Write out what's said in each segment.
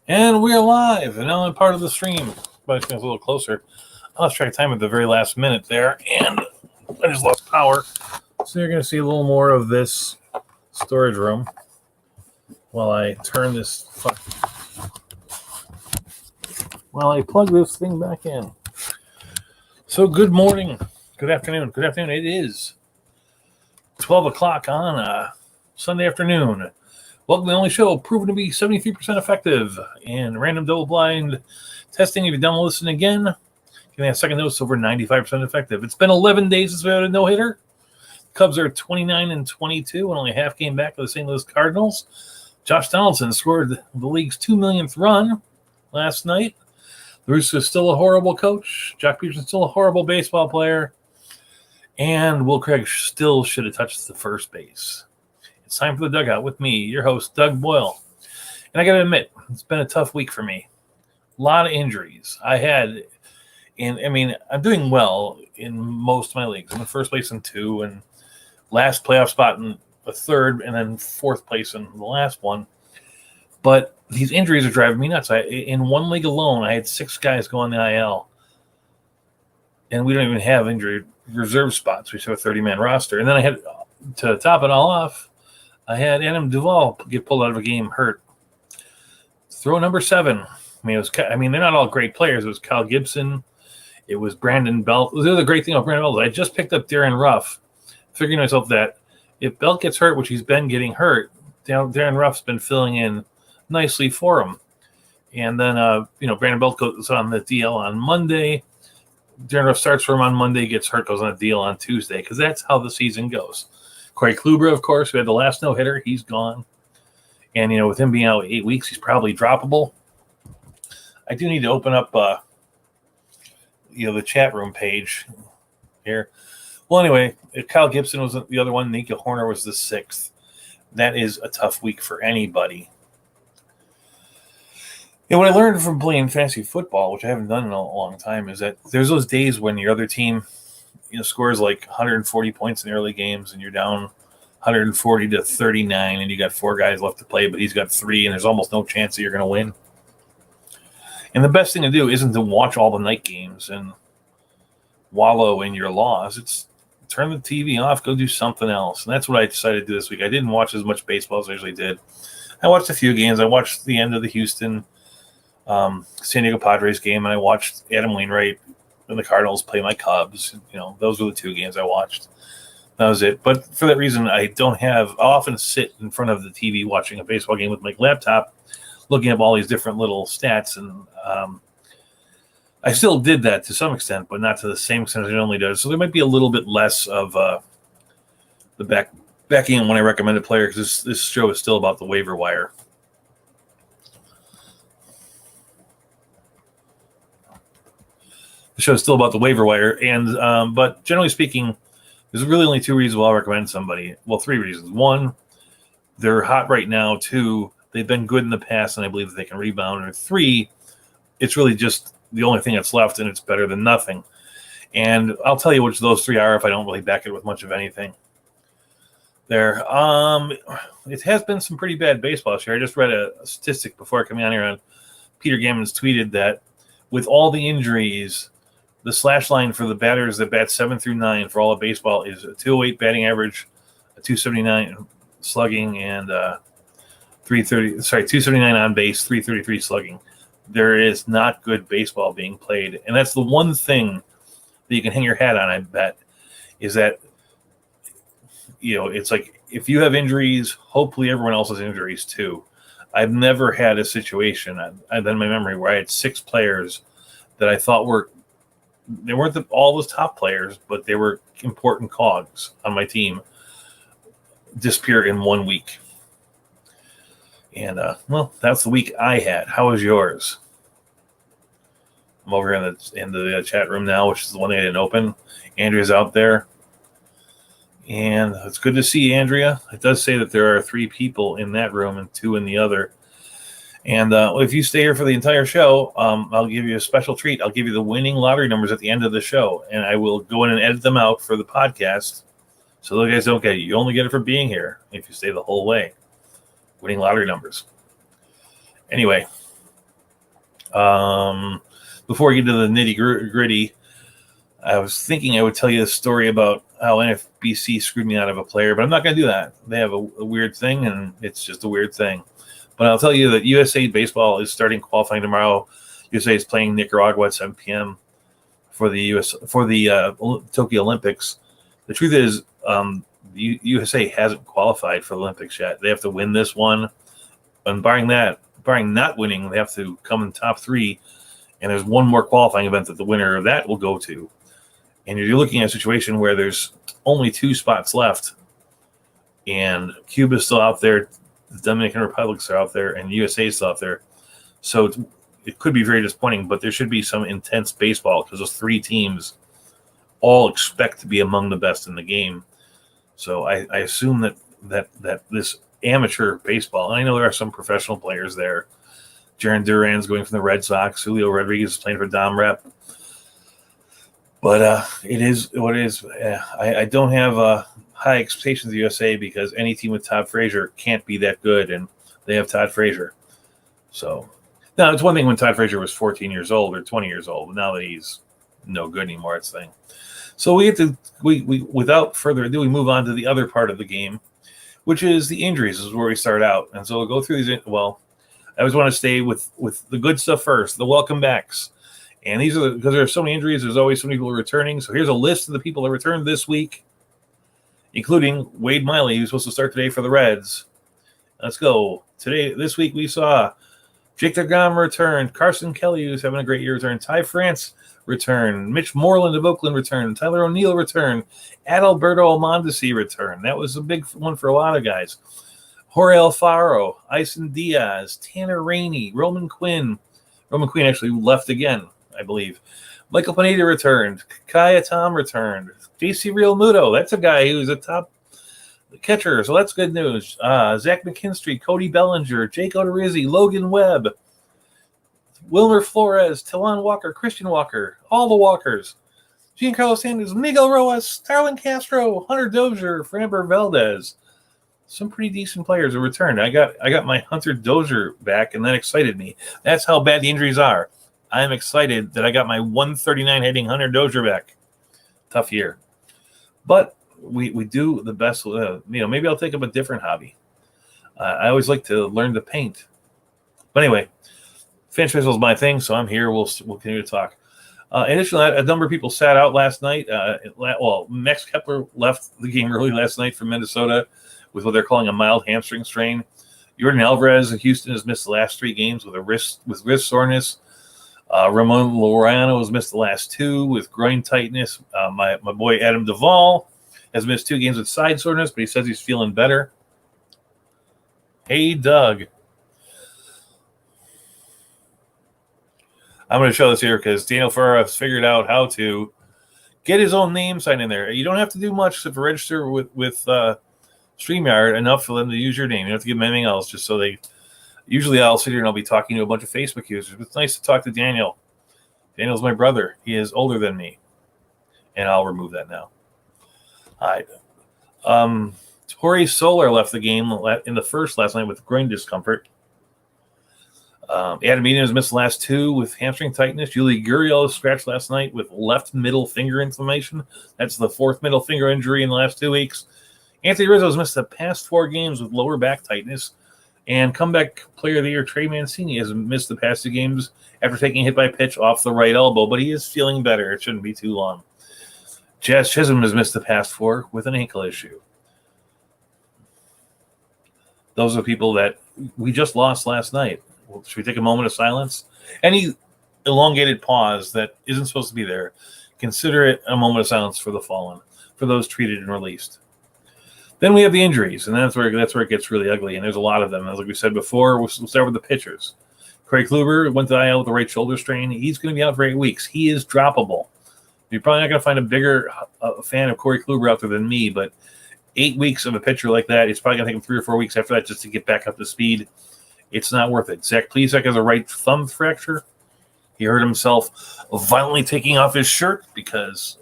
And we're live, and now I'm part of the stream. But it's a little closer. I lost track of time at the very last minute there, and I just lost power. So you're going to see a little more of this storage room while I turn this. While I plug this thing back in. So good morning, good afternoon. It is 12 o'clock on a Sunday afternoon. Welcome to the only show proven to be 73% effective in random double blind testing. If you're done listening again, you can have second notice over 95% effective. It's been 11 days since we had a no-hitter. Cubs are 29-22 and only half game back to the St. Louis Cardinals. Josh Donaldson scored the league's 2 millionth run last night. The Roosters is still a horrible coach. Jock Peterson still a horrible baseball player. And Will Craig still should have touched the first base. It's time for the dugout with me, your host, Doug Boyle. And I got to admit, it's been a tough week for me. A lot of injuries. I'm doing well in most of my leagues. I'm in first place in 2 and last playoff spot in the 3rd and then 4th place in the last one. But these injuries are driving me nuts. In one league alone, I had 6 guys go on the IL. And we don't even have injury reserve spots. We have a 30-man roster. And then I had, to top it all off, I had Adam Duvall get pulled out of a game hurt. Throw number 7. They're not all great players. It was Kyle Gibson. It was Brandon Belt. The other great thing about Brandon Belt is I just picked up Darren Ruff, figuring to myself that if Belt gets hurt, which he's been getting hurt, Darren Ruff's been filling in nicely for him. And then, Brandon Belt goes on the DL on Monday. Darren Ruff starts for him on Monday, gets hurt, goes on a deal on Tuesday, because that's how the season goes. Corey Kluber, of course, who had the last no-hitter, he's gone. And, with him being out 8 weeks, he's probably droppable. I do need to open up, the chat room page here. Well, anyway, Kyle Gibson was the other one. Nico Horner was the 6th. That is a tough week for anybody. And what I learned from playing fantasy football, which I haven't done in a long time, is that there's those days when your other team scores like 140 points in early games and you're down 140 to 39 and you got 4 guys left to play, but he's got 3 and there's almost no chance that you're going to win. And the best thing to do isn't to watch all the night games and wallow in your loss. It's turn the TV off, go do something else. And that's what I decided to do this week. I didn't watch as much baseball as I usually did. I watched a few games. I watched the end of the Houston San Diego Padres game, and I watched Adam Wainwright and the Cardinals play my Cubs. Those were the 2 games I watched. That was it. But for that reason, I'll often sit in front of the TV watching a baseball game with my laptop, looking up all these different little stats. And I still did that to some extent, but not to the same extent as it normally does. So there might be a little bit less of the backing in when I recommend a player, because this show is still about the waiver wire. The show is still about the waiver wire, and but generally speaking, there's really only 2 reasons why I'll recommend somebody. Well, 3 reasons. 1, they're hot right now. 2, they've been good in the past, and I believe that they can rebound. Or 3, it's really just the only thing that's left, and it's better than nothing. And I'll tell you which of those 3 are if I don't really back it with much of anything. There, it has been some pretty bad baseball this year. I just read a statistic before coming on here, and Peter Gammons tweeted that with all the injuries, the slash line for the batters that bat 7 through 9 for all of baseball is a 208 batting average, a 279 slugging, and 279 on base, 333 slugging. There is not good baseball being played, and that's the one thing that you can hang your hat on, I bet, is that it's like if you have injuries, hopefully everyone else has injuries too. I've never had a situation, in my memory, where I had 6 players that I thought they weren't all those top players, but they were important cogs on my team, disappear in 1 week. And, that's the week I had. How was yours? I'm over in the chat room now, which is the one I didn't open. Andrea's out there. And it's good to see Andrea. It does say that there are 3 people in that room and 2 in the other. And if you stay here for the entire show, I'll give you a special treat. I'll give you the winning lottery numbers at the end of the show, and I will go in and edit them out for the podcast so those guys don't get it. You only get it for being here if you stay the whole way. Winning lottery numbers. Anyway, Before we get to the nitty-gritty, I was thinking I would tell you a story about how NFBC screwed me out of a player, but I'm not going to do that. They have a weird thing, and it's just a weird thing. But I'll tell you that USA Baseball is starting qualifying tomorrow. USA is playing Nicaragua at 7 p.m. for the Tokyo Olympics. The truth is, USA hasn't qualified for the Olympics yet. They have to win this one, and barring not winning, they have to come in top 3. And there's one more qualifying event that the winner of that will go to. And you're looking at a situation where there's only 2 spots left, and Cuba's still out there, the Dominican Republic's are out there, and USA is still out there. So it could be very disappointing, but there should be some intense baseball because those 3 teams all expect to be among the best in the game. So I assume that this amateur baseball, and I know there are some professional players there. Jaron Duran's going from the Red Sox. Julio Rodriguez is playing for Dom Rep. But it is what it is. I don't have high expectations of the USA because any team with Todd Frazier can't be that good, and they have Todd Frazier. So now it's one thing when Todd Frazier was 14 years old or 20 years old. But now that he's no good anymore, it's a thing. So we without further ado, we move on to the other part of the game, which is the injuries. This is where we start out, and so we'll go through these. Well, I always want to stay with the good stuff first, the welcome backs. And these are because there are so many injuries, there's always so many people returning. So here's a list of the people that returned this week, including Wade Miley, who's supposed to start today for the Reds. Let's go. This week we saw Jake DeGrom return, Carson Kelly, who's having a great year, return, Ty France return, Mitch Moreland of Oakland return, Tyler O'Neill return, Adalberto Mondesi return. That was a big one for a lot of guys. Jorge Alfaro, Ison Diaz, Tanner Rainey, Roman Quinn. Roman Quinn actually left again, I believe. Michael Pineda returned. Kaya Tom returned. JC Real Muto, that's a guy who's a top catcher, so that's good news. Zach McKinstry, Cody Bellinger, Jake Odorizzi, Logan Webb, Wilmer Flores, Talon Walker, Christian Walker, all the Walkers. Giancarlo Sanders, Miguel Rojas, Starlin Castro, Hunter Dozier, Framber Valdez. Some pretty decent players have returned. I got my Hunter Dozier back, and that excited me. That's how bad the injuries are. I'm excited that I got my 139 hitting Hunter Dozier back. Tough year. But we do the best. Maybe I'll take up a different hobby. I always like to learn to paint. But anyway, Fantasy Baseball is my thing, so I'm here. We'll continue to talk. In addition to that, a number of people sat out last night. Max Kepler left the game early last night from Minnesota with what they're calling a mild hamstring strain. Jordan Alvarez of Houston has missed the last 3 games with wrist soreness. Ramon Laureano has missed the last 2 with groin tightness. My boy Adam Duvall has missed 2 games with side soreness, but he says he's feeling better. Hey, Doug. I'm going to show this here because Daniel Ferrer has figured out how to get his own name sign in there. You don't have to do much to register with StreamYard enough for them to use your name. You don't have to give them anything else, just so they. Usually I'll sit here and I'll be talking to a bunch of Facebook users. But it's nice to talk to Daniel. Daniel's my brother. He is older than me. And I'll remove that now. All right. Torrey Soler left the game in the first last night with groin discomfort. Adam Eaton has missed the last 2 with hamstring tightness. Julie Gurriel scratched last night with left middle finger inflammation. That's the 4th middle finger injury in the last 2 weeks. Anthony Rizzo has missed the past 4 games with lower back tightness. And comeback player of the year, Trey Mancini, has missed the past 2 games after taking a hit by pitch off the right elbow, but he is feeling better. It shouldn't be too long. Jazz Chisholm has missed the past 4 with an ankle issue. Those are people that we just lost last night. Should we take a moment of silence? Any elongated pause that isn't supposed to be there, consider it a moment of silence for the fallen, for those treated and released. Then we have the injuries, and that's where it gets really ugly, and there's a lot of them. As like we said before, we'll start with the pitchers. Corey Kluber went to the IL with the right shoulder strain. He's going to be out for 8 weeks. He is droppable. You're probably not going to find a bigger fan of Corey Kluber out there than me, but 8 weeks of a pitcher like that, it's probably going to take him 3 or 4 weeks after that just to get back up to speed. It's not worth it. Zach Plesac has a right thumb fracture. He hurt himself violently taking off his shirt because,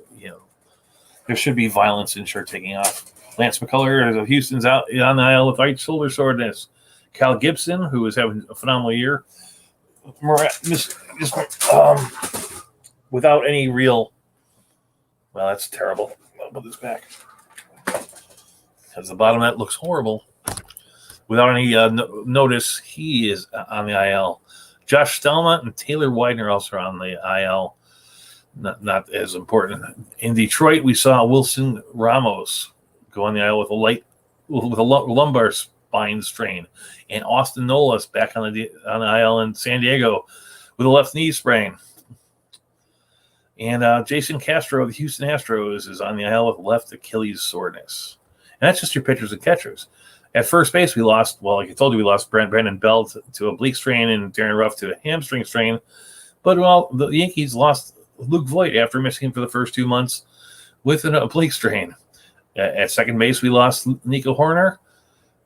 there should be violence in shirt taking off. Lance McCullers of Houston's out on the IL with right shoulder soreness. Cal Gibson, who is having a phenomenal year, without any real. Well, that's terrible. I'll put this back because the bottom of that looks horrible. Without any notice, he is on the IL. Josh Stelma and Taylor Widener also are on the IL. Not as important. In Detroit, we saw Wilson Ramos go on the IL with a lumbar spine strain, and Austin Nolas back on the IL in San Diego with a left knee sprain. And Jason Castro of the Houston Astros is on the IL with left Achilles soreness. And that's just your pitchers and catchers. At first base, we lost, like I told you, we lost Brandon Bell to a oblique strain and Darren Ruff to a hamstring strain. But, the Yankees lost Luke Voigt after missing him for the first 2 months with an oblique strain. At second base, we lost Nico Horner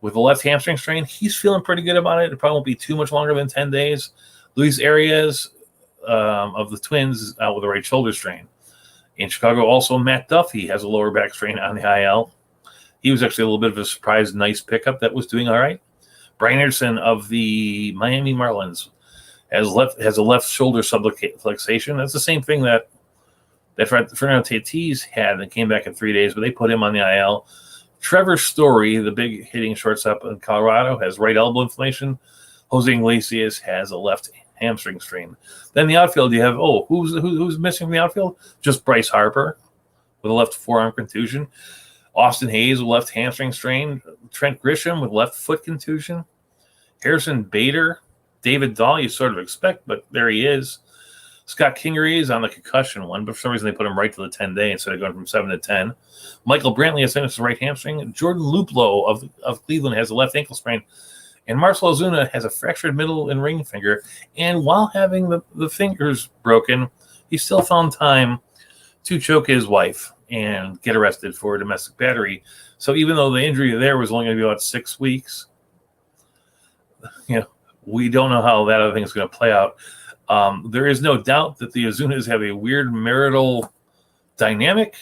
with a left hamstring strain. He's feeling pretty good about it. It probably won't be too much longer than 10 days. Luis Arias of the Twins is out with a right shoulder strain. In Chicago, also, Matt Duffy has a lower back strain on the IL. He was actually a little bit of a surprise, nice pickup that was doing all right. Brian Anderson of the Miami Marlins has a left shoulder subluxation. That's the same thing that Fernando Tatis had and came back in 3 days, but they put him on the IL. Trevor Story, the big hitting shortstop in Colorado, has right elbow inflammation. Jose Iglesias has a left hamstring strain. Then the outfield, you have who's missing from the outfield? Just Bryce Harper with a left forearm contusion. Austin Hayes with left hamstring strain. Trent Grisham with left foot contusion. Harrison Bader. David Dahl, you sort of expect, but there he is. Scott Kingery is on the concussion one, but for some reason they put him right to the 10-day instead of going from 7 to 10. Michael Brantley has his right hamstring. Jordan Luplow of Cleveland has a left ankle sprain. And Marcell Ozuna has a fractured middle and ring finger. And while having the fingers broken, he still found time to choke his wife and get arrested for domestic battery. So even though the injury there was only going to be about 6 weeks, we don't know how that other thing is going to play out. There is no doubt that the Ozunas have a weird marital dynamic.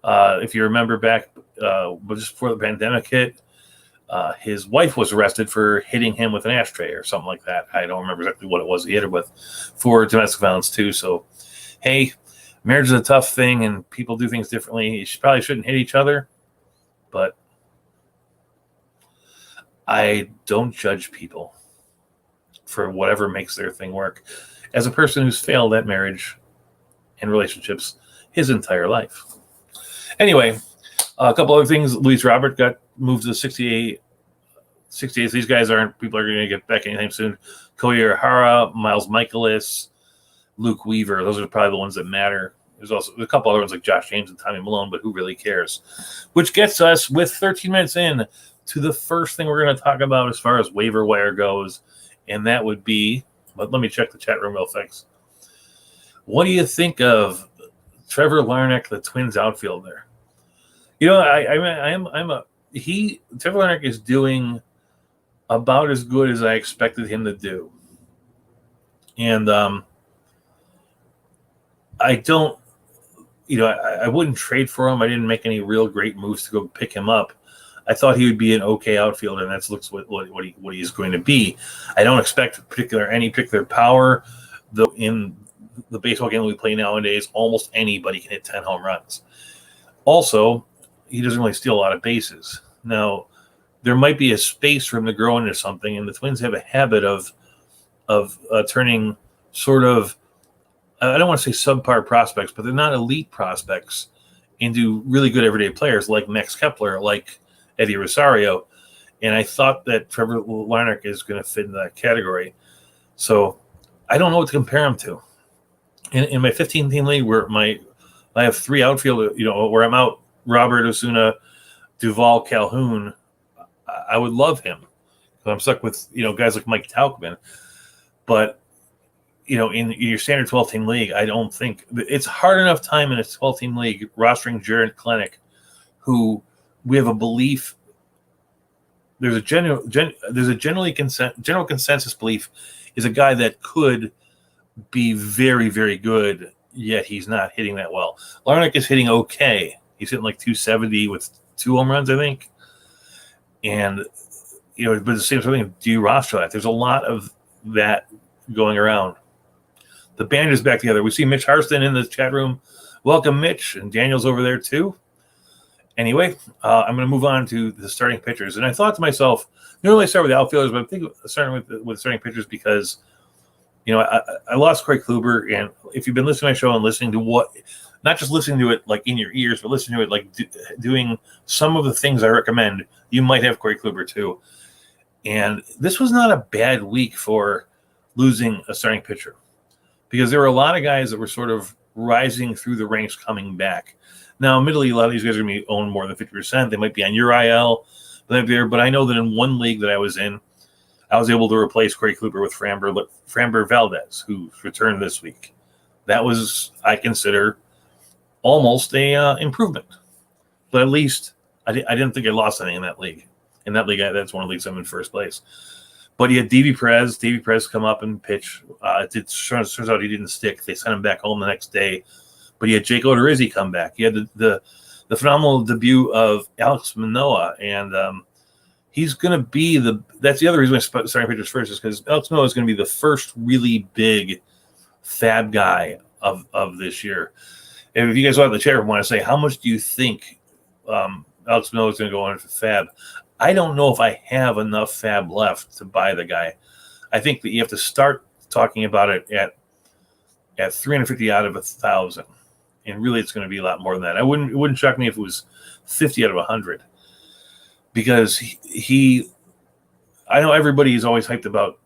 If you remember back just before the pandemic hit, his wife was arrested for hitting him with an ashtray or something like that. I don't remember exactly what it was he hit her with for domestic violence too. So, hey, marriage is a tough thing and people do things differently. You probably shouldn't hit each other, but I don't judge people for whatever makes their thing work. As a person who's failed at marriage and relationships his entire life. Anyway, a couple other things. Luis Robert got moved to the 68. These guys people are going to get back anytime soon. Koya Hara, Miles Michaelis, Luke Weaver. Those are probably the ones that matter. There's also a couple other ones like Josh James and Tommy Malone, but who really cares? Which gets us, with 13 minutes in, to the first thing we're going to talk about as far as waiver wire goes, and that would be, but let me check the chat room real fast. What do you think of Trevor Larnach, the Twins outfielder? Trevor Larnach is doing about as good as I expected him to do. And I don't, I wouldn't trade for him. I didn't make any real great moves to go pick him up. I thought he would be an okay outfielder, and that looks what he is going to be. I don't expect any particular power, though. In the baseball game we play nowadays, almost anybody can hit 10 home runs. Also, he doesn't really steal a lot of bases. Now, there might be a space for him to grow into something, and the Twins have a habit of turning sort of, I don't want to say subpar prospects, but they're not elite prospects, into really good everyday players like Max Kepler, like Eddie Rosario. And I thought that Trevor Larnach is going to fit in that category. So I don't know what to compare him to. In my 15-team league, where I have 3 outfielders, where I'm out Robert, Ozuna, Duvall, Calhoun, I would love him. I'm stuck with, guys like Mike Tauchman. But, in your standard 12-team league, I don't think it's hard enough time in a 12-team league rostering Jared Klenick, who we have a belief. There's a general consensus belief is a guy that could be very, very good, yet he's not hitting that well. Larnach is hitting okay. He's hitting like 270 with 2 home runs, I think. And, but the same thing, do you roster that? There's a lot of that going around. The band is back together. We see Mitch Harston in the chat room. Welcome, Mitch. And Daniel's over there, too. Anyway, I'm going to move on to the starting pitchers. And I thought to myself, normally I start with the outfielders, but I'm thinking starting with starting pitchers because, I lost Corey Kluber. And if you've been listening to my show and listening to not just listening to it like in your ears, but listening to it like doing some of the things I recommend, you might have Corey Kluber, too. And this was not a bad week for losing a starting pitcher because there were a lot of guys that were sort of rising through the ranks coming back. Now, admittedly, a lot of these guys are going to be owned more than 50%. They might be on your IL, but I know that in one league that I was in, I was able to replace Corey Kluber with Framber Valdez, who returned this week. That was, I consider, almost a improvement. But at least I didn't think I lost anything in that league. In that league, that's one of the leagues I'm in first place. But he had Perez come up and pitch. It turns out he didn't stick. They sent him back home the next day. But he had Jake Odorizzi come back. He had the phenomenal debut of Alex Manoah, and he's going to be that's the other reason I'm starting pitchers first is because Alex Manoah is going to be the first really big fab guy of this year. And if you guys out in the chat room want to say, how much do you think Alex Manoah is going to go on for fab? I don't know if I have enough fab left to buy the guy. I think that you have to start talking about it at 350 out of 1,000. And really, it's going to be a lot more than that. It wouldn't shock me if it was 50 out of 100, because I know everybody is always hyped about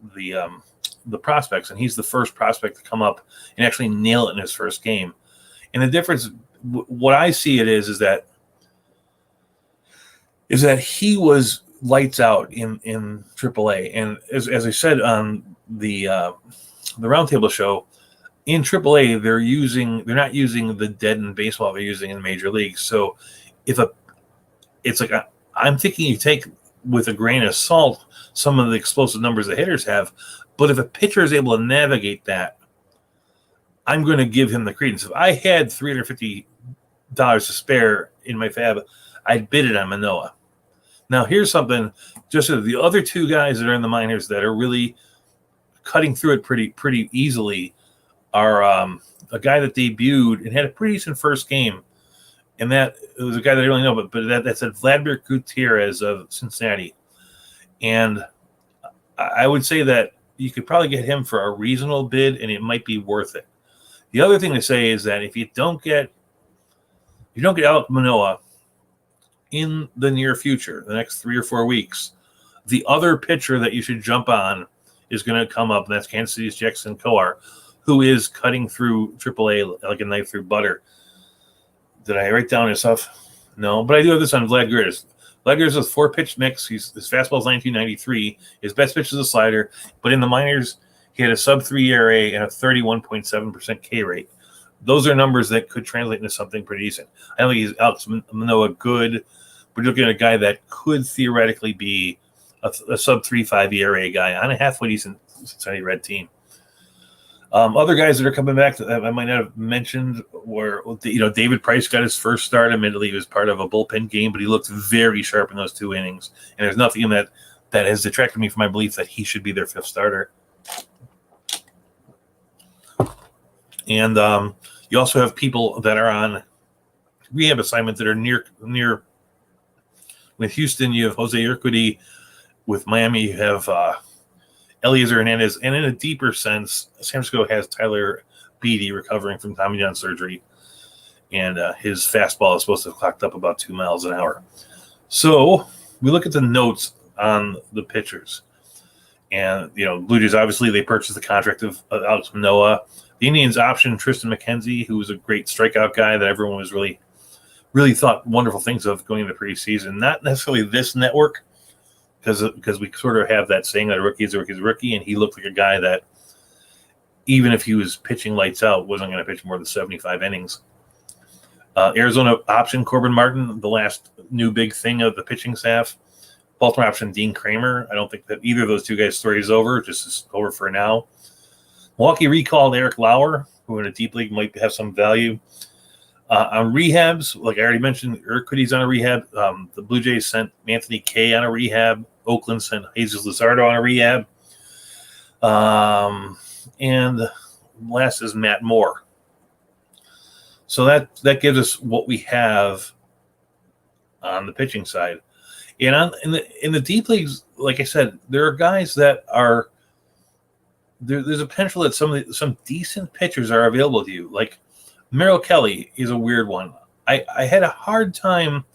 the prospects, and he's the first prospect to come up and actually nail it in his first game. And the difference, what I see it is that he was lights out in AAA, and as I said on the Roundtable show. In AAA, they're not using the deadened baseball they're using in major leagues. So I'm thinking you take with a grain of salt some of the explosive numbers the hitters have, but if a pitcher is able to navigate that, I'm going to give him the credence. If I had $350 to spare in my fab, I'd bid it on Manoah. Now, here's something, just so the other two guys that are in the minors that are really cutting through it pretty easily are a guy that debuted and had a pretty decent first game, and that it was a guy that I don't really know, but that's Vladimir Gutierrez of Cincinnati, and I would say that you could probably get him for a reasonable bid, and it might be worth it. The other thing to say is that if you don't get Alex Manoah in the near future, the next 3 or 4 weeks, the other pitcher that you should jump on is going to come up, and that's Kansas City's Jackson Kowar, who is cutting through AAA like a knife through butter. Did I write down his stuff? No, but I do have this on Vlad Guerrero. Vlad Guerrero has 4-pitch mix. His fastball is 1993. His best pitch is a slider, but in the minors, he had a sub-3 ERA and a 31.7% K rate. Those are numbers that could translate into something pretty decent. I don't think he's Alex Manoah good, but you're looking at a guy that could theoretically be a sub-3.5 ERA guy on a halfway decent Cincinnati Red team. Other guys that are coming back that I might not have mentioned were, David Price got his first start. Admittedly, he was part of a bullpen game, but he looked very sharp in those 2 innings. And there's nothing in that has detracted me from my belief that he should be their 5th starter. And you also have people that are on rehab assignment that are near. With Houston, you have Jose Urquidy. With Miami, you have Eliezer Hernandez, and in a deeper sense, San Francisco has Tyler Beede recovering from Tommy John surgery, and his fastball is supposed to have clocked up about 2 miles an hour. So we look at the notes on the pitchers, and Blue Jays obviously they purchased the contract of Alex Manoah. The Indians optioned Tristan McKenzie, who was a great strikeout guy that everyone was really thought wonderful things of going into preseason. Not necessarily this network, because we sort of have that saying that a rookie is a rookie, and he looked like a guy that, even if he was pitching lights out, wasn't going to pitch more than 75 innings. Arizona option Corbin Martin, the last new big thing of the pitching staff. Baltimore option Dean Kramer. I don't think that either of those two guys' story is over, just is over for now. Milwaukee recalled Eric Lauer, who in a deep league might have some value. On rehabs, like I already mentioned, Urquidy's on a rehab. The Blue Jays sent Anthony Kay on a rehab. Oakland sent Jesus Luzardo on a rehab. And last is Matt Moore. So that gives us what we have on the pitching side. And in the deep leagues, like I said, there are guys that are there's a potential that some decent pitchers are available to you. Like Meryl Kelly is a weird one. I had a hard time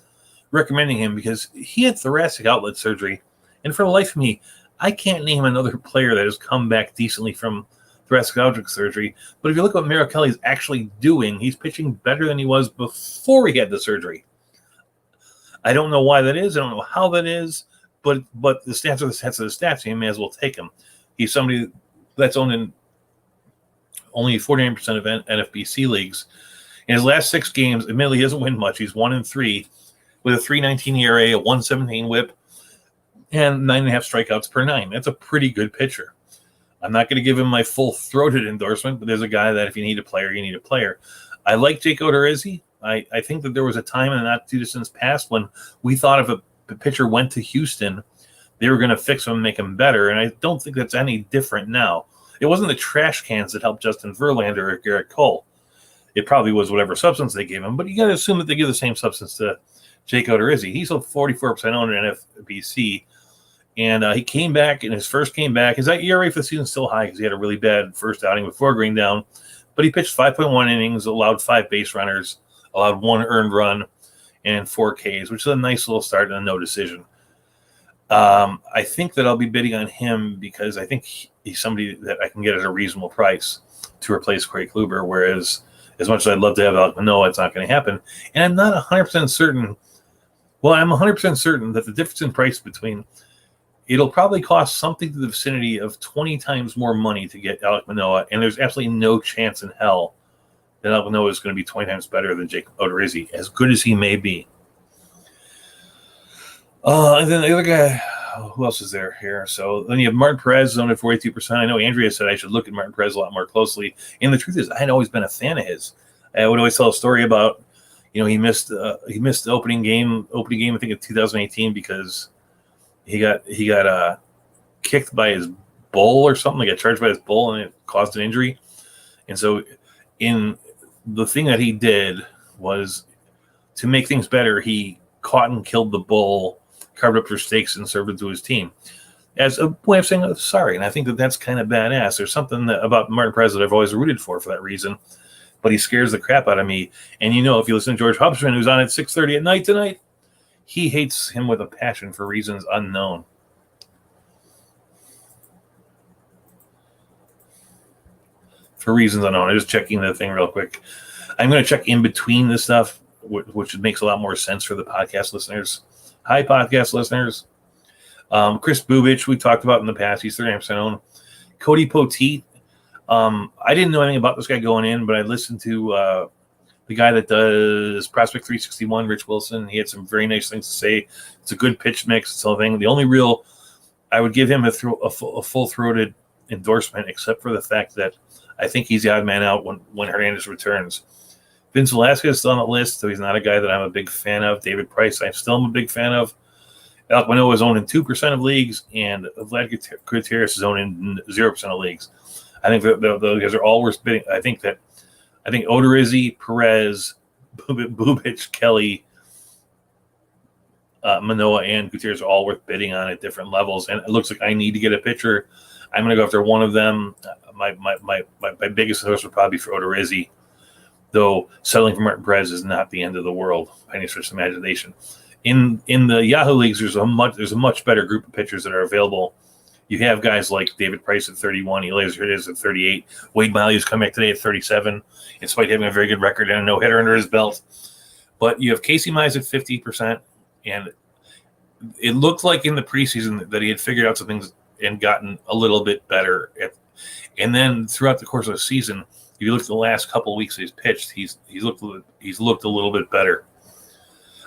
recommending him because he had thoracic outlet surgery, and for the life of me, I can't name another player that has come back decently from thoracic outlet surgery. But if you look at what Meryl Kelly is actually doing, he's pitching better than he was before he had the surgery. I don't know why that is. I don't know how that is. But the stats are the stats of the stats. You may as well take him. He's somebody that's owned in only 49% of NFBC leagues. In his last 6 games, admittedly, he doesn't win much. He's 1-3 with a 3.19 ERA, a 1.17 WHIP, and 9.5 strikeouts per 9. That's a pretty good pitcher. I'm not going to give him my full-throated endorsement, but there's a guy that if you need a player, you need a player. I like Jake Odorizzi. I think that there was a time in the not-too-distant past when we thought if a pitcher went to Houston, they were going to fix him and make him better, and I don't think that's any different now. It wasn't the trash cans that helped Justin Verlander or Garrett Cole. It probably was whatever substance they gave him, but you got to assume that they give the same substance to Jake Odorizzi. He's a 44% owner in NFBC, and he came back, and his first came back. His ERA for the season is still high because he had a really bad first outing before going down, but he pitched 5.1 innings, allowed 5 base runners, allowed 1 earned run, and 4 Ks, which is a nice little start and a no decision. I think that I'll be bidding on him because I think he's somebody that I can get at a reasonable price to replace Corey Kluber, whereas as much as I'd love to have Alec Manoah, it's not going to happen. And I'm not 100% certain. Well, I'm 100% certain that the difference in price between it'll probably cost something to the vicinity of 20 times more money to get Alec Manoah, and there's absolutely no chance in hell that Alec Manoah is going to be 20 times better than Jake Odorizzi, as good as he may be. And then the other guy, who else is there here? So then you have Martin Perez owned at 42%. I know Andrea said I should look at Martin Perez a lot more closely. And the truth is, I had always been a fan of his. I would always tell a story about, he missed the opening game, I think in 2018 because he got kicked by his bull or something. He got charged by his bull and it caused an injury. And so in the thing that he did was to make things better, he caught and killed the bull, carved up their steaks, and served it to his team as a way of saying sorry. And I think that that's kind of badass. There's something about Martin Perez that I've always rooted for that reason, but he scares the crap out of me. And if you listen to George Hubsman, who's on at 6:30 at night tonight, he hates him with a passion for reasons unknown. I'm just checking the thing real quick. I'm going to check in between this stuff, which makes a lot more sense for the podcast listeners. Hi, podcast listeners. Chris Bubich, we talked about in the past. He's 39% owned. Cody Poteet. I didn't know anything about this guy going in, but I listened to the guy that does Prospect 361, Rich Wilson. He had some very nice things to say. It's a good pitch mix. It's all thing. The only real, I would give him a full-throated endorsement, except for the fact that I think he's the odd man out when Hernandez returns. Vince Velasquez is on the list, so he's not a guy that I'm a big fan of. David Price, I still am a big fan of. Alec Manoah is owned in 2% of leagues, and Vlad Gutierrez is owned in 0% of leagues. I think that those guys are all worth bidding. I think Odorizzi, Perez, Bubich, Kelly, Manoah, and Gutierrez are all worth bidding on at different levels. And it looks like I need to get a pitcher. I'm going to go after one of them. My biggest source would probably be for Odorizzi, though settling for Martin Perez is not the end of the world by any stretch of imagination. In the Yahoo leagues, there's a much better group of pitchers that are available. You have guys like David Price at 31, Elias Hernandez at 38, Wade Miley's come back today at 37, in spite of having a very good record and a no-hitter under his belt. But you have Casey Mize at 50%, and it looked like in the preseason that he had figured out some things and gotten a little bit better. And then throughout the course of the season, if you look at the last couple of weeks he's pitched, he's looked a little bit better.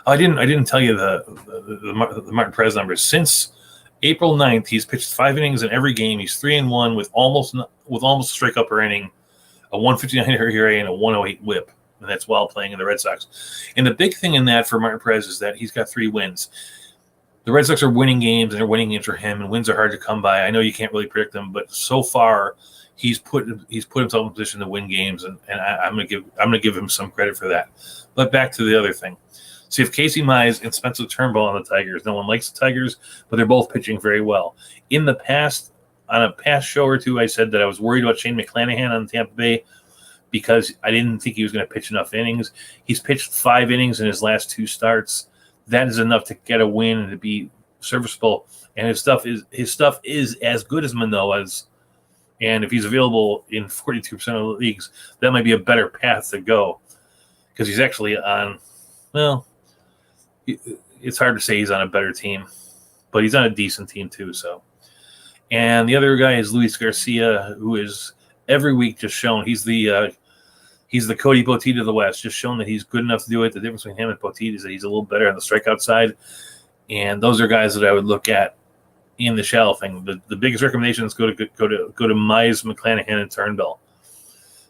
I didn't tell you the Martin Perez numbers. Since April 9th, he's pitched 5 innings in every game. He's 3-1 with almost a strikeout per inning, a 159 ERA, and a 108 WHIP, and that's while playing in the Red Sox. And the big thing in that for Martin Perez is that he's got 3 wins. the Red Sox are winning games, and they're winning games for him, and wins are hard to come by. I know you can't really predict them, but so far he's put himself in position to win games, and I'm gonna give him some credit for that. But back to the other thing. So you have Casey Mize and Spencer Turnbull on the Tigers. No one likes the Tigers, but they're both pitching very well. In the past, on a past show or two, I said that I was worried about Shane McClanahan on Tampa Bay because I didn't think he was going to pitch enough innings. He's pitched 5 innings in his last 2 starts. That is enough to get a win and to be serviceable. And his stuff is as good as Manoah's. And if he's available in 42% of the leagues, that might be a better path to go because he's actually on. Well, it's hard to say he's on a better team, but he's on a decent team too. So, and the other guy is Luis Garcia, who is every week just shown he's the Cody Poteet of the West, just shown that he's good enough to do it. The difference between him and Poteet is that he's a little better on the strikeout side, and those are guys that I would look at in the shallow thing. The biggest recommendations go to Mize, McClanahan, and Turnbull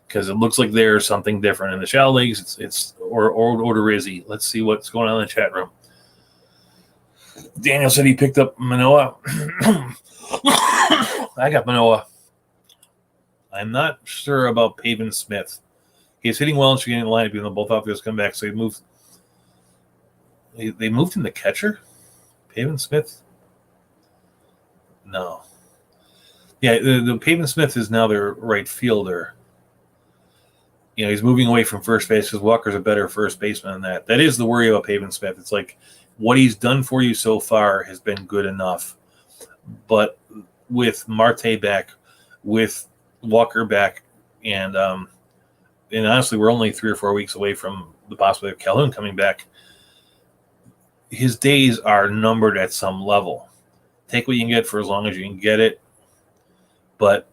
because it looks like there's something different in the shallow leagues. It's or to Rizzy. Let's see what's going on in the chat room. Daniel said he picked up Manoah. I got Manoah. I'm not sure about Pavin Smith. He's hitting well and should get in the lineup, even though both outfielders come back. So he moved. They moved him to catcher. Pavin Smith. No. Yeah, the Pavin Smith is now their right fielder. You know, he's moving away from first base because Walker's a better first baseman than that. That is the worry about Pavin Smith. It's like what he's done for you so far has been good enough. But with Marte back, with Walker back, and honestly, we're only 3 or 4 weeks away from the possibility of Calhoun coming back. His days are numbered at some level. Take what you can get for as long as you can get it, but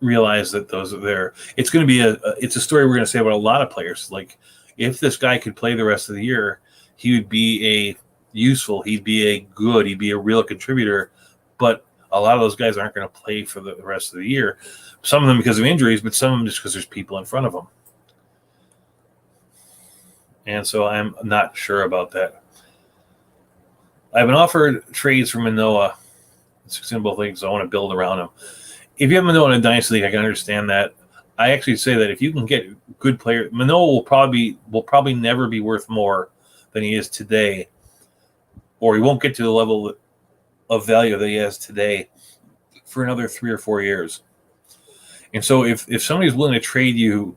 realize that those are there. It's going to be it's a story we're going to say about a lot of players. Like if this guy could play the rest of the year, he would be he'd be a real contributor. But a lot of those guys aren't going to play for the rest of the year. Some of them because of injuries, but some of them just because there's people in front of them. And so I'm not sure about that. I've been offered trades for Manoah. It's in both leagues, so I want to build around him. If you have Manoah in a dynasty league, I can understand that. I actually say that if you can get good players, Manoah will probably never be worth more than he is today, or he won't get to the level of value that he has today for another 3 or 4 years. And so if somebody's willing to trade you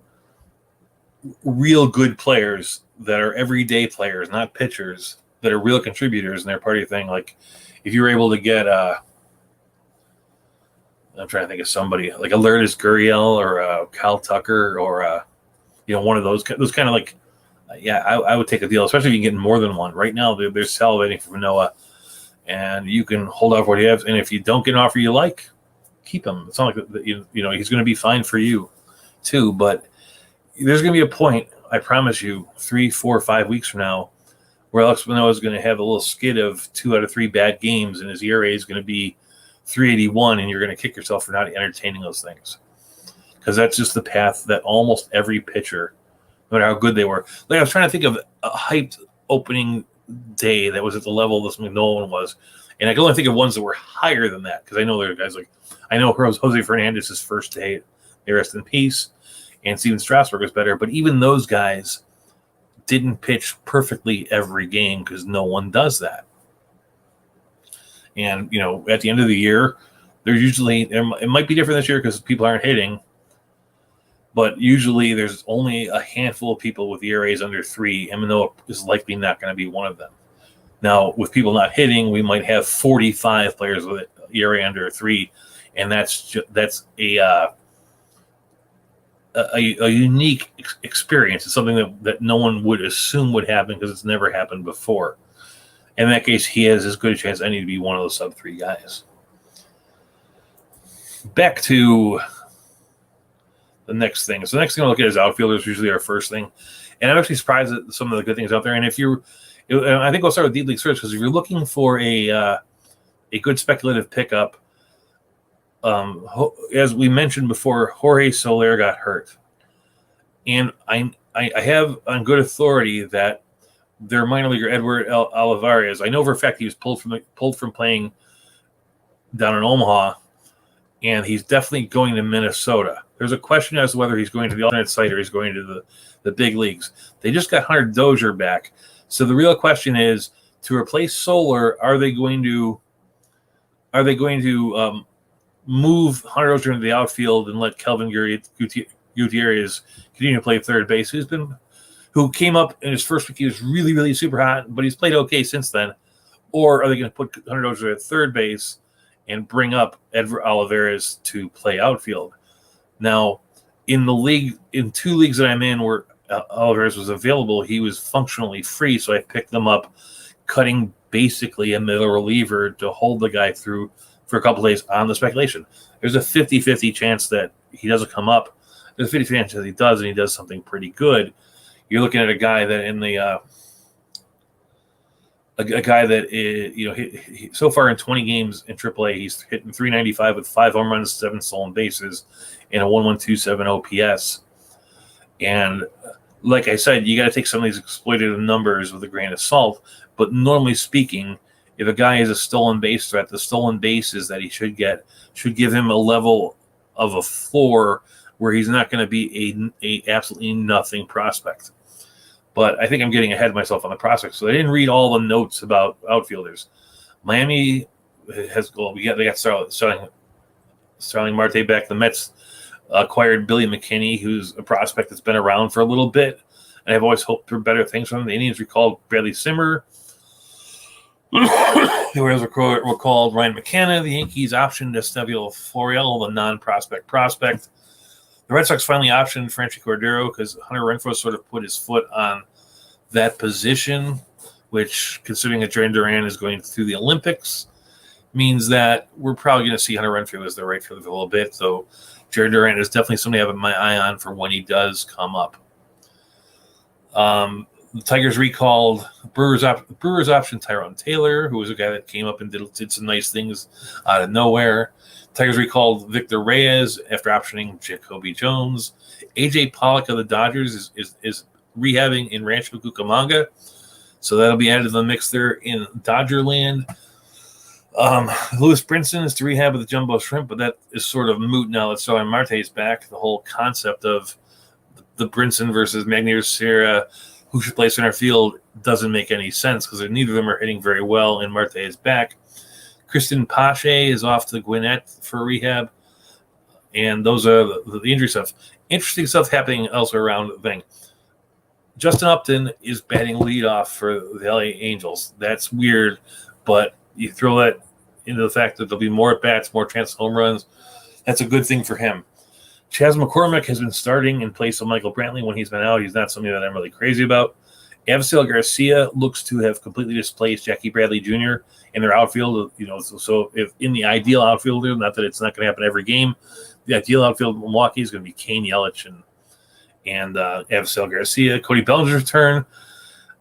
real good players that are everyday players, not pitchers, that are real contributors in their part of your thing, like if you were able to get I'm trying to think of somebody like Alertis Gurriel or Kyle Tucker or one of those kind of like, I would take a deal, especially if you can get more than one. Right now they're salivating for Manoah, and you can hold off what he has. And if you don't get an offer you like, keep him. It's not like he's going to be fine for you too. But there's going to be a point, I promise you, 3, 4, 5 weeks from now, where Alex Manoah is going to have a little skid of 2 out of 3 bad games, and his ERA is going to be 381, and you're going to kick yourself for not entertaining those things. Because that's just the path that almost every pitcher, no matter how good they were. Like I was trying to think of a hyped opening day that was at the level this Manoah one was, and I can only think of ones that were higher than that, because I know there are guys like, I know Jose Fernandez's first day, they rest in peace, and Steven Strasburg was better, but even those guys didn't pitch perfectly every game because no one does that. And, at the end of the year, it might be different this year because people aren't hitting, but usually there's only a handful of people with ERAs under 3, and Manoah is likely not going to be one of them. Now, with people not hitting, we might have 45 players with ERA under 3, and that's a unique experience. It's something that no one would assume would happen because it's never happened before. In that case, he has as good a chance as any to be one of those sub-3 guys. Back to the next thing. So the next thing I'll look at is outfielders, usually our first thing. And I'm actually surprised at some of the good things out there. And I think I'll start with Deep League Search, because if you're looking for a good speculative pickup, as we mentioned before, Jorge Soler got hurt. And I have on good authority that their minor leaguer Edward Olivares. I know for a fact he was pulled from playing down in Omaha, and he's definitely going to Minnesota. There's a question as to whether he's going to the alternate site or he's going to the big leagues. They just got Hunter Dozier back, so the real question is, to replace Soler, are they going to move Hunter Dozier into the outfield and let Kelvin Gutierrez continue to play third base, who came up in his first week? He was really, really super hot, but he's played okay since then. Or are they going to put Hunter Dozier at third base and bring up Edward Olivares to play outfield? Now, in two leagues that I'm in where Olivares was available, he was functionally free, so I picked them up, cutting basically a middle reliever to hold the guy through for a couple days on the speculation. There's a 50-50 chance that he doesn't come up. There's a 50-50 chance that he does, and he does something pretty good. You're looking at a guy that he, so far in 20 games in AAA, he's hitting .395 with 5 home runs, 7 stolen bases, and a 1.127 OPS. And like I said, you got to take some of these exploitative numbers with a grain of salt. But normally speaking, if a guy is a stolen base threat, the stolen bases that he should give him a level of a floor where he's not going to be a absolutely nothing prospect. But I think I'm getting ahead of myself on the prospects. So I didn't read all the notes about outfielders. Miami they got Starling Marte back. The Mets acquired Billy McKinney, who's a prospect that's been around for a little bit, and I've always hoped for better things from him. The Indians recalled Bradley Simmer. The Royals recalled Ryan Mckenna. The Yankees optioned Estevio Florial, the non-prospect prospect. The Red Sox finally optioned Franchi Cordero because Hunter Renfroe sort of put his foot on that position, which, considering that Jordan Duran is going through the Olympics, means that we're probably going to see Hunter Renfroe as the right fielder for a little bit. So Jordan Duran is definitely somebody I have my eye on for when he does come up. The Tigers recalled Brewers option Tyrone Taylor, who was a guy that came up and did some nice things out of nowhere. Tigers recalled Victor Reyes after optioning Jacoby Jones. A.J. Pollock of the Dodgers is rehabbing in Rancho Cucamonga, so that'll be added to the mix there in Dodger land. Lewis Brinson is to rehab with the Jumbo Shrimp, but that is sort of moot now that Starling Marte is back. The whole concept of the Brinson versus Magnier Sierra, who should play center field, doesn't make any sense because neither of them are hitting very well, and Marte is back. Kristen Pache is off to Gwinnett for rehab, and those are the injury stuff. Interesting stuff happening elsewhere around the thing. Justin Upton is batting leadoff for the LA Angels. That's weird, but you throw that into the fact that there'll be more at-bats, more chance of home runs. That's a good thing for him. Chas McCormick has been starting in place of Michael Brantley when he's been out. He's not somebody that I'm really crazy about. Avisail Garcia looks to have completely displaced Jackie Bradley Jr. in their outfield. So if in the ideal outfielder, not that it's not going to happen every game, the ideal outfield in Milwaukee is going to be Kane Yelich and Avisail Garcia. Cody Bellinger's return.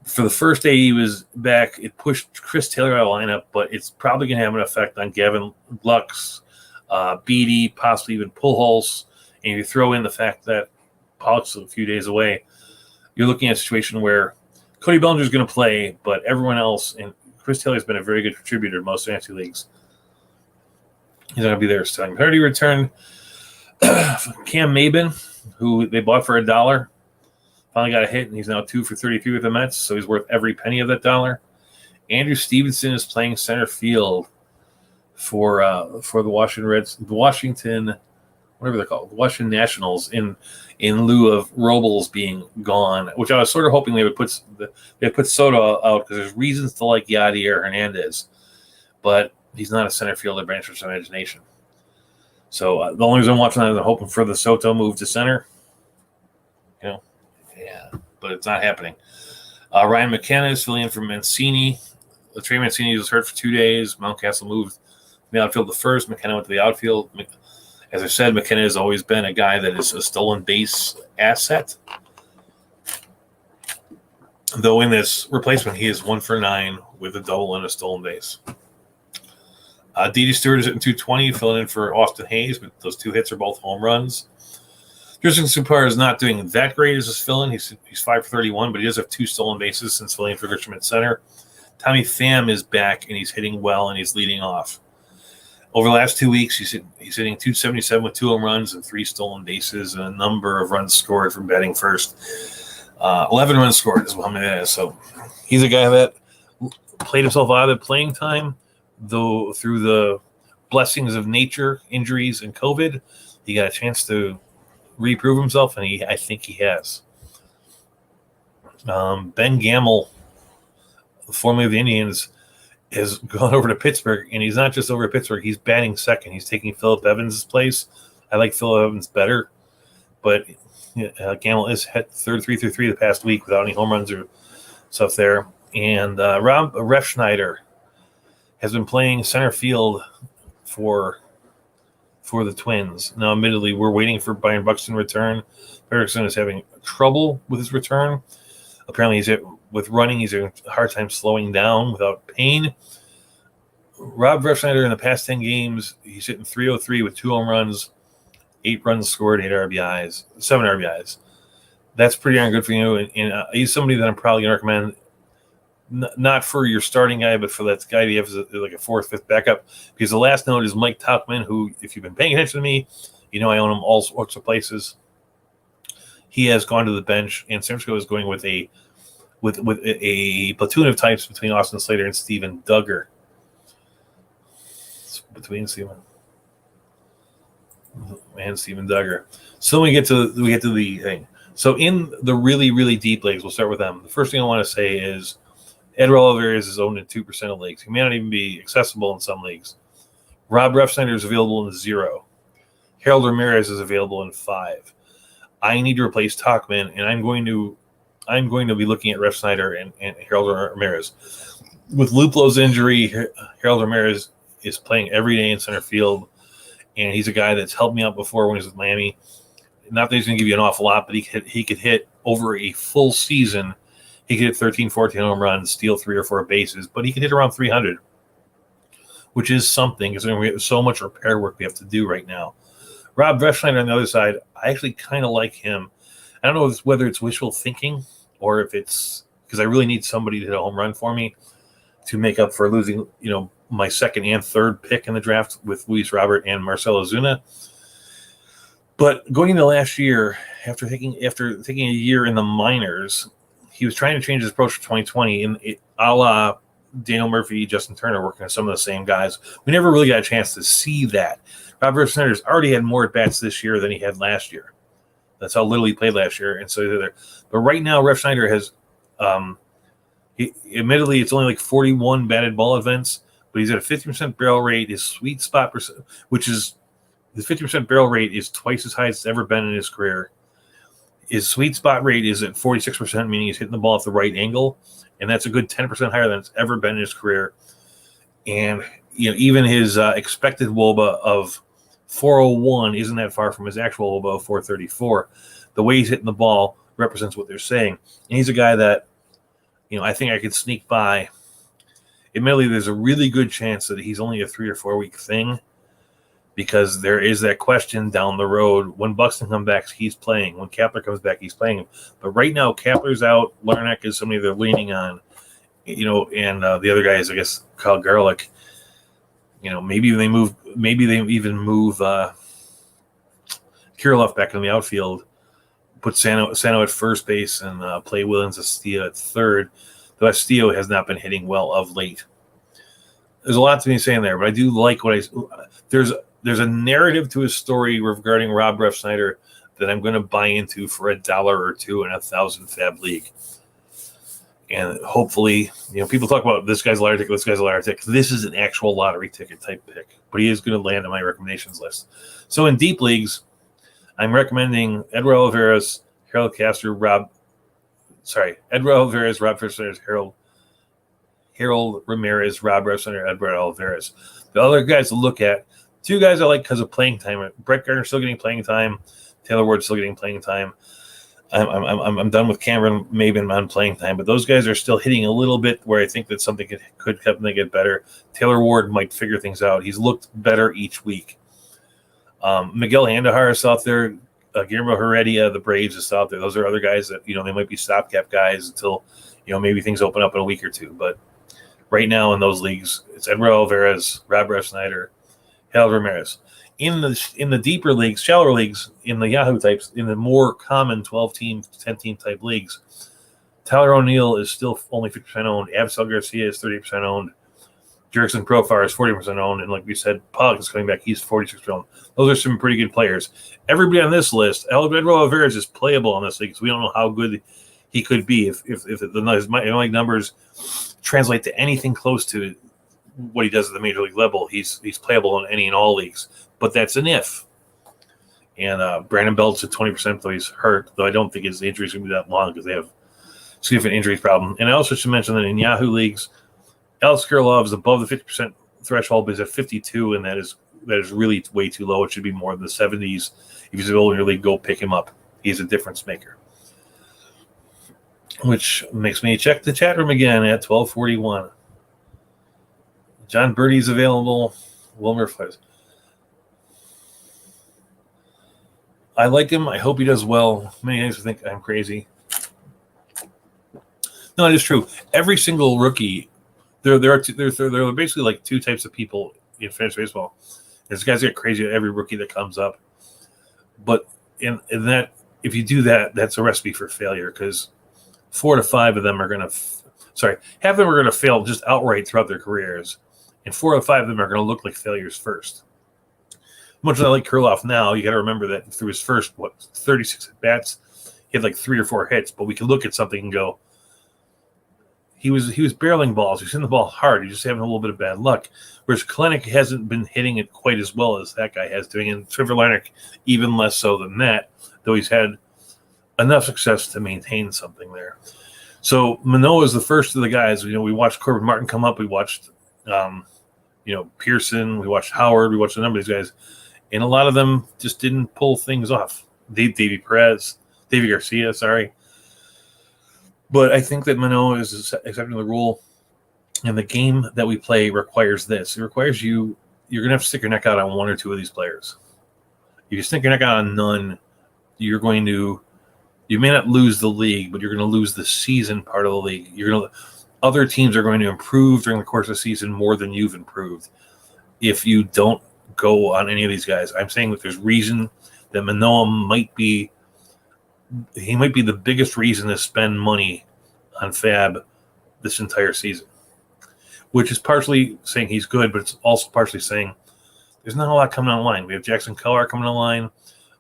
For the first day he was back, it pushed Chris Taylor out of the lineup, but it's probably going to have an effect on Gavin Lux, Beatty, possibly even Pujols. And if you throw in the fact that Pollock's a few days away, you're looking at a situation where Cody Bellinger's going to play, but everyone else, and Chris Taylor's been a very good contributor in most fantasy leagues. He's not going to be there. Starting Hardy returned. Cam Maben, who they bought for $1, finally got a hit, and he's now 2 for 33 with the Mets, so he's worth every penny of that dollar. Andrew Stevenson is playing center field for the Washington Nationals in lieu of Robles being gone, which I was sort of hoping they would put Soto out because there's reasons to like Yadier Hernandez, but he's not a center fielder by any stretch of imagination. So the only reason I'm watching that is I'm hoping for the Soto move to center. But it's not happening. Ryan Mckenna is filling in for Mancini. Trey Mancini was hurt for 2 days. Mountcastle moved from the outfield to first. McKenna went to the outfield. As I said, McKenna has always been a guy that is a stolen base asset. Though in this replacement, he is 1 for 9 with a double and a stolen base. Didi Stewart is hitting .220, filling in for Austin Hayes, but those 2 hits are both home runs. Peterson Supar is not doing that great as his fill-in. He's 5 for 31, but he does have 2 stolen bases since filling for Grisham at center. Tommy Pham is back, and he's hitting well, and he's leading off. Over the last 2 weeks, he's hitting .277 with 2 home runs and 3 stolen bases and a number of runs scored from batting first. 11 runs scored is how many that is. So he's a guy that played himself out of the playing time, though through the blessings of nature, injuries, and COVID, he got a chance to reprove himself, and I think he has. Ben Gamble, formerly of the Indians, has gone over to Pittsburgh, and he's not just over to Pittsburgh. He's batting second. He's taking Phillip Evans' place. I like Phillip Evans better, but Gamble is hit 3-3 the past week without any home runs or stuff there. And Rob Refschneider has been playing center field for the Twins. Now, admittedly, we're waiting for Byron Buxton return. Peterson is having trouble with his return. Apparently, he's having a hard time slowing down without pain. Rob Refschneider in the past 10 games, he's hitting .303 with 2 home runs, 8 runs scored, 7 RBIs. That's pretty darn good for you. And he's somebody that I'm probably going to recommend, not for your starting guy, but for that guy you have as like a 4th, 5th backup. Because the last note is Mike Tauchman, who, if you've been paying attention to me, I own him all sorts of places. He has gone to the bench, and San Francisco is going with a platoon of types between Austin Slater and Steven Duggar. Between Steven and Steven Duggar. So we get to the thing. So in the really, really deep leagues, we'll start with them. The first thing I want to say is Edward Olivares is owned in 2% of leagues. He may not even be accessible in some leagues. Rob Refschneider is available in 0. Harold Ramirez is available in 5. I need to replace Tauchman, and I'm going to be looking at Refschneider and Harold Ramirez. With Luplo's injury, Harold Ramirez is playing every day in center field, and he's a guy that's helped me out before when he was with Miami. Not that he's going to give you an awful lot, but he could hit over a full season. He could hit 13, 14 home runs, steal 3 or 4 bases, but he could hit around 300, which is something because we have so much repair work we have to do right now. Rob Refschneider on the other side, I actually kind of like him. I don't know whether it's wishful thinking or if it's because I really need somebody to hit a home run for me to make up for losing, my 2nd and 3rd pick in the draft with Luis Robert and Marcelo Zuna. But going into last year, after taking a year in the minors, he was trying to change his approach for 2020, and a la Daniel Murphy, Justin Turner, working with some of the same guys. We never really got a chance to see that. Robert Refschneider's already had more at-bats this year than he had last year. That's how little he played last year, and so there. But right now, Refschneider has, admittedly, it's only like 41 batted ball events, but he's at a 50% barrel rate. His sweet spot, which is the 50% barrel rate, is twice as high as it's ever been in his career. His sweet spot rate is at 46%, meaning he's hitting the ball at the right angle, and that's a good 10% higher than it's ever been in his career. And even his expected WOBA of 401 isn't that far from his actual WOBA of 434. The way he's hitting the ball represents what they're saying. And he's a guy that, I think I could sneak by. Admittedly, there's a really good chance that he's only a 3 or 4 week thing because there is that question down the road. When Buxton comes back, he's playing. When Kapler comes back, he's playing. But right now, Kapler's out. Larnack is somebody they're leaning on, and the other guy is, I guess, Kyle Garlick. Maybe they even move Kirilloff back in the outfield, put Sano at first base, and play Williams Castillo at third. Though Castillo has not been hitting well of late. There's a lot to be saying there, but I do like there's a narrative to his story regarding Rob Refschneider that I'm going to buy into for $1 or $2 in a 1,000 fab league. And hopefully, people talk about this guy's a lottery ticket, this guy's a lottery ticket. This is an actual lottery ticket type pick, but he is going to land on my recommendations list. So in deep leagues, I'm recommending Edward Olivares, Harold Castro, Edward Olivares, Rob Refschneider, Harold Ramirez, Rob Refschneider, Edward Olivares. The other guys to look at, 2 guys I like because of playing time. Brett Gardner still getting playing time. Taylor Ward still getting playing time. I'm done with Cameron Maben on playing time, but those guys are still hitting a little bit where I think that something could help them get better. Taylor Ward might figure things out. He's looked better each week. Miguel Andujar is out there Guillermo Heredia, the Braves, is out there. Those are other guys that, they might be stopgap guys until, maybe things open up in a week or two. But right now in those leagues, it's Edward Alvarez, Rob Refsnyder, Harold Ramirez. In the deeper leagues, shallower leagues, in the Yahoo types, in the more common 12-team, 10-team type leagues, Tyler O'Neill is still only 50% owned. Absol Garcia is 30% owned. Jurickson Profar is 40% owned. And like we said, Pug is coming back. He's 46% owned. Those are some pretty good players. Everybody on this list, Edward Alvarez is playable on this league because we don't know how good he could be if his minor league numbers translate to anything close to what he does at the major league level. He's playable in any and all leagues. But that's an if. And Brandon Belt's at 20%, though he's hurt, though I don't think his injury is going to be that long because they have significant injuries problem. And I also should mention that in Yahoo leagues, Alex Kirilloff is above the 50% threshold, but he's at 52, and that is really way too low. It should be more in the 70s. If he's available in your league, go pick him up. He's a difference maker. Which makes me check the chat room again at 12:41. John Birdie's available. Wilmer Flores. I like him. I hope he does well. Many guys think I'm crazy. No, it is true. Every single rookie, there are basically like two types of people in fantasy baseball. There's guys that get crazy at every rookie that comes up. But in that, if you do that, that's a recipe for failure because 4 to 5 of them are going to, half of them are going to fail just outright throughout their careers, and 4 to 5 of them are going to look like failures first. Much as I like Kirilloff now, you got to remember that through his first 36 at bats, he had like 3 or 4 hits. But we can look at something and go, he was barreling balls. He was hitting the ball hard. He's just having a little bit of bad luck. Whereas Kalenic hasn't been hitting it quite as well as that guy has doing, and Trevor Larnach even less so than that, though he's had enough success to maintain something there. So Manoah is the first of the guys. We watched Corbin Martin come up. We watched, Peterson. We watched Howard. We watched a number of these guys, and a lot of them just didn't pull things off. Davey Garcia, sorry. But I think that Manoah is accepting the rule, and the game that we play requires this. It requires you're going to have to stick your neck out on 1 or 2 of these players. If you stick your neck out on none, you may not lose the league, but you're going to lose the season part of the league. Other teams are going to improve during the course of the season more than you've improved if you don't go on any of these guys. I'm saying that there's reason that Manoah might be the biggest reason to spend money on Fab this entire season, which is partially saying he's good, but it's also partially saying there's not a lot coming online. We have Jackson Keller coming online.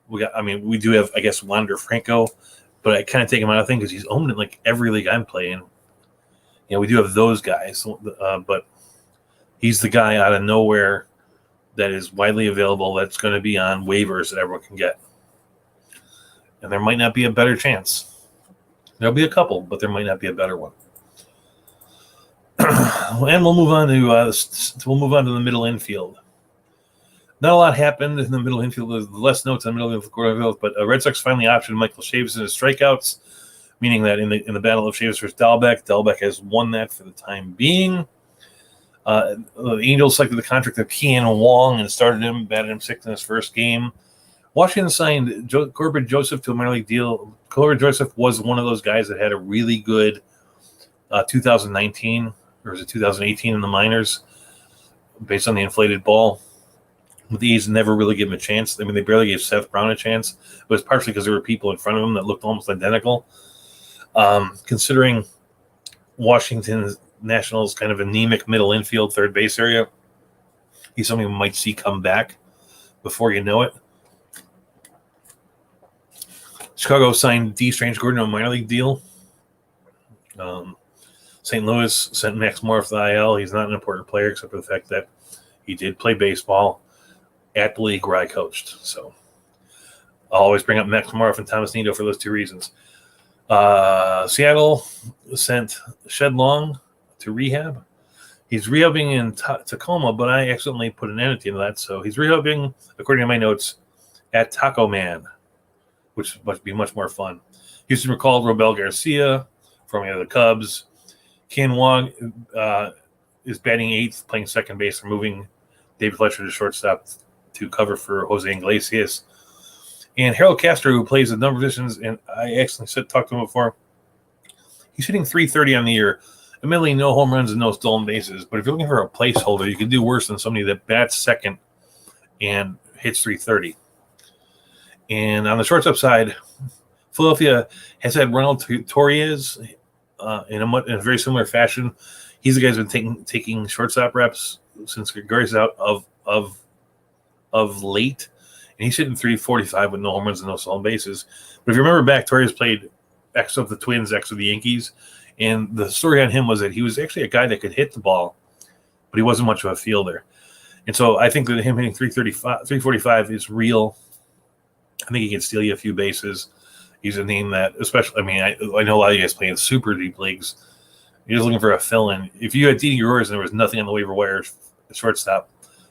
We do have, I guess, Wander Franco, but I kind of take him out of thing because he's owned in like every league I'm playing. We do have those guys, but he's the guy out of nowhere that is widely available that's going to be on waivers that everyone can get. And there might not be a better chance. There'll be a couple, but there might not be a better one. And we'll move on to the middle infield. Not a lot happened in the middle infield. There's less notes on the middle infield, but Red Sox finally optioned Michael Chavis in his strikeouts, meaning that in the battle of Chavis versus Dalbec has won that for the time being. The Angels selected the contract of Kean Wong and started him, batted him 6th in his first game. Washington signed Corbin Joseph to a minor league deal. Corbin Joseph was one of those guys that had a really good 2019, or was it 2018 in the minors, based on the inflated ball. The A's never really gave him a chance. They barely gave Seth Brown a chance. It was partially because there were people in front of him that looked almost identical. Considering Washington Nationals kind of anemic middle infield, third base area, he's something we might see come back before you know it. Chicago signed D. Strange Gordon to a minor league deal. St. Louis sent Max Moore off the IL. He's not an important player except for the fact that he did play baseball at the league where I coached. So I'll always bring up Max Moore and Thomas Nido for those 2 reasons. Seattle sent Shed Long to rehab. He's rehabbing in Tacoma, but I accidentally put an entity into that. So he's rehabbing, according to my notes, at Taco Man, which must be much more fun. Houston recalled Robel Garcia from the Cubs. Ken Wong is batting 8th, playing second base, removing David Fletcher to shortstop to cover for Jose Iglesias. And Harold Castro, who plays a number of positions, and I actually talked to him before, he's hitting .330 on the year. Admittedly, no home runs and no stolen bases. But if you're looking for a placeholder, you can do worse than somebody that bats second and hits .330. And on the shortstop side, Philadelphia has had Ronald Torres in a very similar fashion. He's the guy who's been taking shortstop reps since Garcia's out of late. And he's hitting .345 with no home runs and no stolen bases. But if you remember back, Torres played X of the Twins, X of the Yankees. And the story on him was that he was actually a guy that could hit the ball, but he wasn't much of a fielder. And so I think that him hitting .345 is real. I think he can steal you a few bases. He's a name that, especially, I know a lot of you guys play in super deep leagues. You're just looking for a fill-in. If you had Didi Gregorius and there was nothing on the waiver wire shortstop,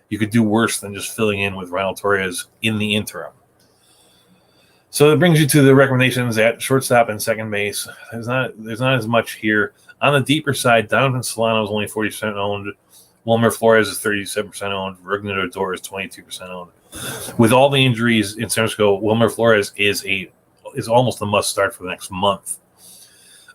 you could do worse than just filling in with Ronald Torres in the interim. So that brings you to the recommendations at shortstop and second base. There's not as much here. On the deeper side, Donovan Solano is only 40% owned. Wilmer Flores is 37% owned. Rougned Odor is 22% owned. With all the injuries in San Francisco, Wilmer Flores is almost a must start for the next month.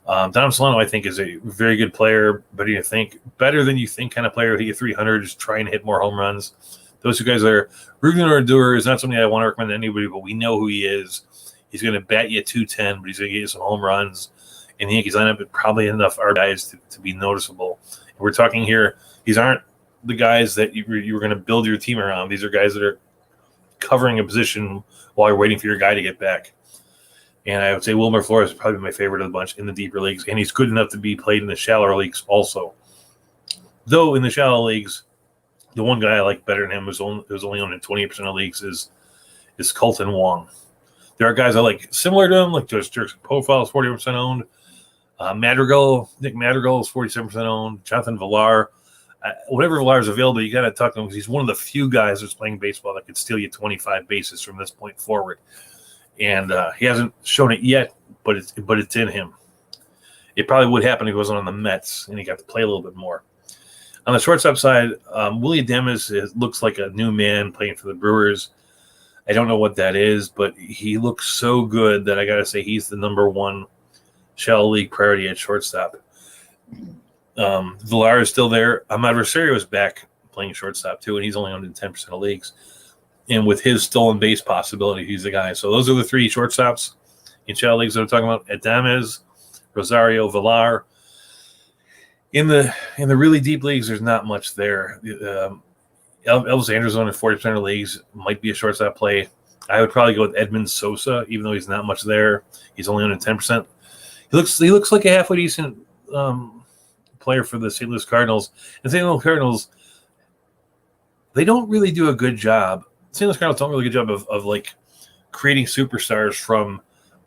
Donovan Solano, I think, is a very good player, better than you think kind of player. He hit 300, just trying to hit more home runs. Those two guys are Rougned Odor is not something I want to recommend to anybody, but we know who he is. He's going to bat you 210, but he's going to get you some home runs. And the Yankees lineup is probably enough our guys to be noticeable. And we're talking here, these aren't the guys that you were going to build your team around. These are guys that are covering a position while you're waiting for your guy to get back. And I would say Wilmer Flores is probably my favorite of the bunch in the deeper leagues, and he's good enough to be played in the shallower leagues also. Though in the shallow leagues, the one guy I like better than him who's only owned in 28% of leagues is Colton Wong. There are guys I like similar to him, like Judge Profile is 40% owned. Nick Madrigal is 47% owned. Jonathan Villar. Whenever Villar is available, you got to talk to him because he's one of the few guys that's playing baseball that could steal you 25 bases from this point forward. And he hasn't shown it yet, but it's in him. It probably would happen if he wasn't on the Mets and he got to play a little bit more. On the shortstop side, Willie Demis looks like a new man playing for the Brewers. I don't know what that is, but he looks so good that I got to say he's the number one shallow league priority at shortstop. Villar is still there. Ahmad Rosario is back playing shortstop too, and he's only owned in 10% of leagues. And with his stolen base possibility, he's the guy. So those are the three shortstops in shallow leagues that I'm talking about. Adames, Rosario, Villar. In the really deep leagues, there's not much there. Elvis Andrus on in 40% of leagues might be a shortstop play. I would probably go with Edmund Sosa, even though he's not much there. He's only on in 10%. He looks like a halfway decent player for the St. Louis Cardinals. And St. Louis Cardinals, they don't really do a good job. St. Louis Cardinals don't really do a good job of like creating superstars from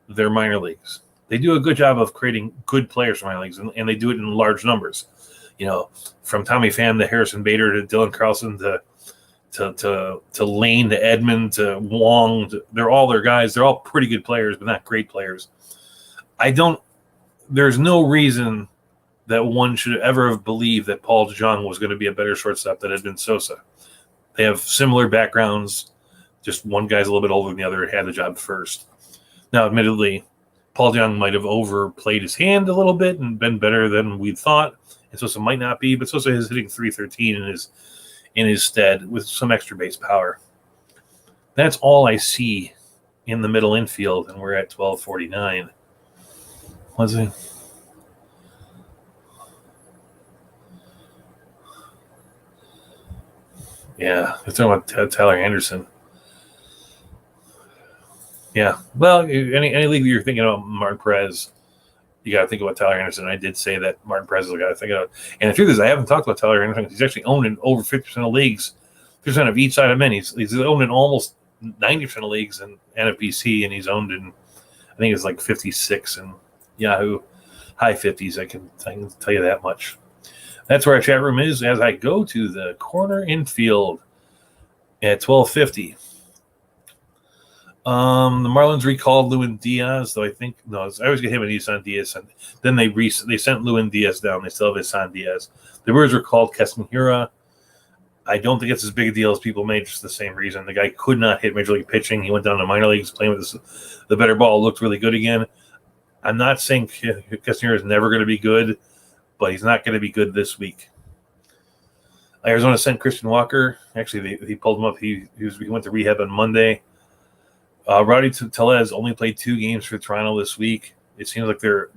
their minor leagues. They do a good job of creating good players from minor leagues, and they do it in large numbers. You know, from Tommy Pham to Harrison Bader to Dylan Carlson to Lane to Edmund to Wong. They're all their guys. They're all pretty good players, but not great players. There's no reason that one should ever have believed that Paul DeJong was going to be a better shortstop than Edmund Sosa. They have similar backgrounds. Just one guy's a little bit older than the other and had the job first. Now, admittedly, Paul DeJong might have overplayed his hand a little bit and been better than we thought. And Sosa might not be, but Sosa is hitting .313 in his stead with some extra base power. That's all I see in the middle infield, and we're at 12:49. Was it? Yeah, it's talking about Tyler Anderson. Yeah, well, any league that you're thinking about Martin Perez, you got to think about Tyler Anderson. I did say that Martin Perez is the guy to think about. And the truth is, I haven't talked about Tyler Anderson because he's actually owned in over 50% of leagues, 50% of each side of men. He's owned in almost 90% of leagues in NFBC, and he's owned in, I think it's like 56 in Yahoo, high 50s. I can tell you that much. That's where our chat room is as I go to the corner infield at 12:50. The Marlins recalled Lewin Diaz, though I always get him and Isan Diaz, and then they sent Lewin Diaz down. They still have Isan Diaz. The Brewers recalled Keston Hiura. I don't think it's as big a deal as people made, just the same reason. The guy could not hit major league pitching. He went down to minor leagues playing with the better ball, looked really good again. I'm not saying Castanera is never going to be good, but he's not going to be good this week. Arizona sent Christian Walker. Actually, he pulled him up. He went to rehab on Monday. Rowdy Tellez only played 2 games for Toronto this week. It seems like they're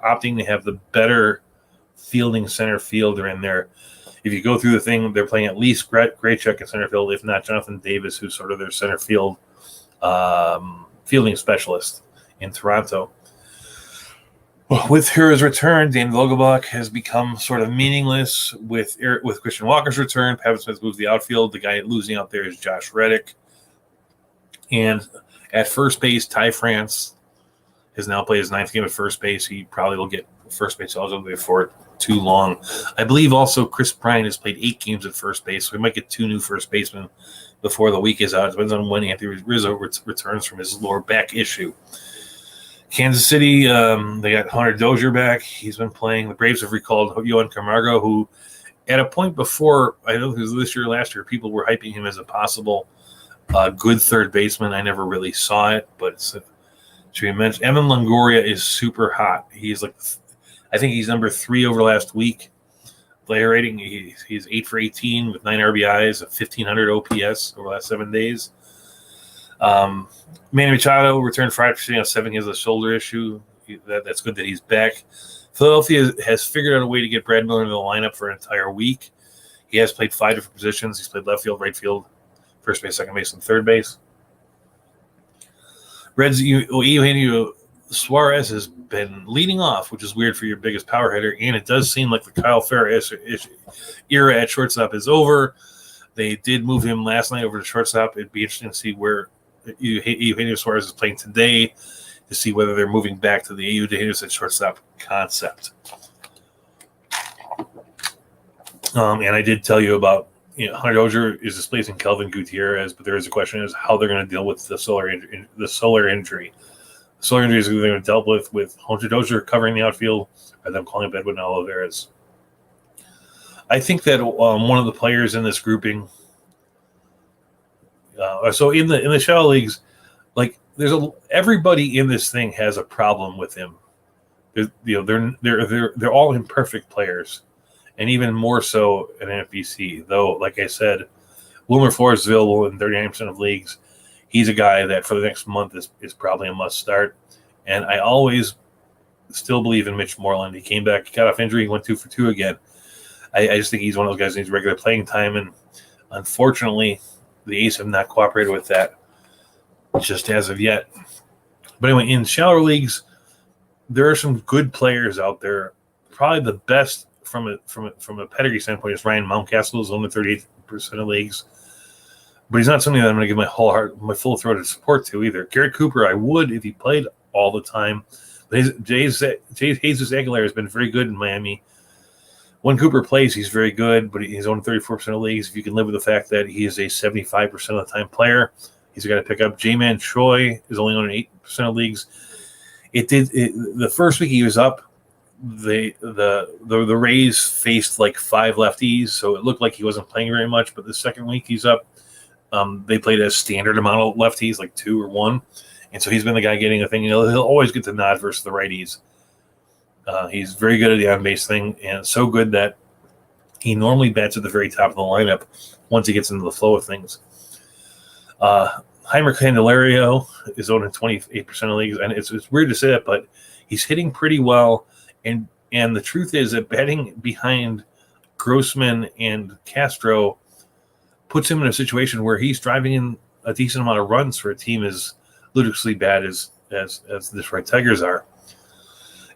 opting to have the better fielding center fielder in there. If you go through the thing, they're playing at least Graychuk at center field, if not Jonathan Davis, who's sort of their center field fielding specialist in Toronto. With his return, Dan Vogelbach has become sort of meaningless. With Christian Walker's return, Pavin Smith moves the outfield. The guy losing out there is Josh Reddick. And at first base, Ty France has now played his 9th game at first base. He probably will get first base eligibility for too long. I believe also Chris Bryant has played 8 games at first base, so we might get 2 new first basemen before the week is out. It depends on when Anthony Rizzo returns from his lower back issue. Kansas City, they got Hunter Dozier back. He's been playing. The Braves have recalled Yohan Camargo, who at a point before, I don't think it was this year or last year, people were hyping him as a possible good third baseman. I never really saw it, but should be mentioned. Evan Longoria is super hot. He's I think he's number 3 over last week. Player rating, he's 8 for 18 with 9 RBIs, a 1,500 OPS over the last 7 days. Manny Machado returned Friday for sitting on 7 games with a shoulder issue. That's good that he's back. Philadelphia has figured out a way to get Brad Miller into the lineup for an entire week. He has played 5 different positions. He's played left field, right field, first base, second base, and third base. Reds, Eugenio Suarez has been leading off, which is weird for your biggest power hitter, and it does seem like the Kyle Ferris era at shortstop is over. They did move him last night over to shortstop. It'd be interesting to see where Eugenio Suarez is playing today to see whether they're moving back to the Eugenio at shortstop concept. And I did tell you about Hunter Dozier is displacing Kelvin Gutierrez, but there is a question as how they're going to deal with the solar injury. The solar injury is going to be dealt with Hunter Dozier covering the outfield, or them calling Bedwin and Olivares. I think that one of the players in this grouping, so in the shallow leagues, like everybody in this thing has a problem with him. They're all imperfect players, and even more so in NFBC. Though, like I said, Wilmer Flores is available in 39% of leagues. He's a guy that for the next month is probably a must start. And I always still believe in Mitch Moreland. He came back, got off injury, went 2 for 2 again. I just think he's one of those guys that needs regular playing time, and unfortunately, the A's have not cooperated with that just as of yet. But anyway, in shallower leagues, there are some good players out there. Probably the best from a pedigree standpoint is Ryan Mountcastle, who's only 38% of leagues. But he's not something that I'm going to give my full-throated support to either. Garrett Cooper, I would if he played all the time. But Jesus Aguilar has been very good in Miami. When Cooper plays, he's very good, but he's only 34% of leagues. If you can live with the fact that he is a 75% of the time player, he's got to pick up. J-Man Choi is only on 8% of leagues. The first week he was up, the Rays faced like 5 lefties, so it looked like he wasn't playing very much. But the second week he's up, they played a standard amount of lefties, like 2 or 1, and so he's been the guy getting a thing. He'll always get the nod versus the righties. He's very good at the on-base thing, and so good that he normally bats at the very top of the lineup once he gets into the flow of things. Heimer Candelario is owned in 28% of leagues, and it's weird to say that, but he's hitting pretty well. And the truth is that batting behind Grossman and Castro puts him in a situation where he's driving in a decent amount of runs for a team as ludicrously bad as the Detroit Tigers are.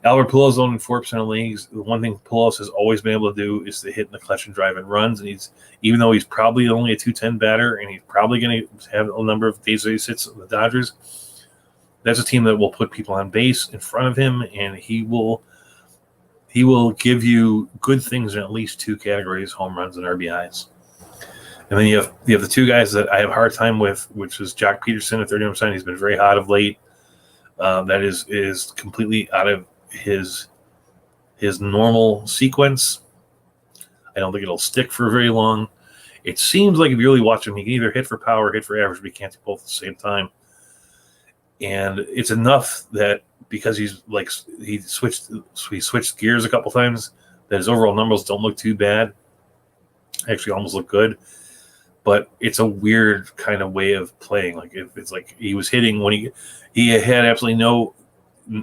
Albert Pujols is owned in 4% of leagues. The one thing Pujols has always been able to do is to hit in the clutch and drive in runs. And even though he's probably only a 210 batter and he's probably going to have a number of days that he sits in the Dodgers, that's a team that will put people on base in front of him, and he will give you good things in at least 2 categories: home runs and RBIs. And then you have the 2 guys that I have a hard time with, which is Jock Peterson at 31%. He's been very hot of late. That is completely out of his normal sequence. I don't think it'll stick for very long. It seems like if you really watch him, he can either hit for power or hit for average, but he can't do both at the same time. And it's enough that because he switched gears a couple times, that his overall numbers don't look too bad. Actually, almost look good. But it's a weird kind of way of playing. Like it's like he was hitting when he had absolutely no.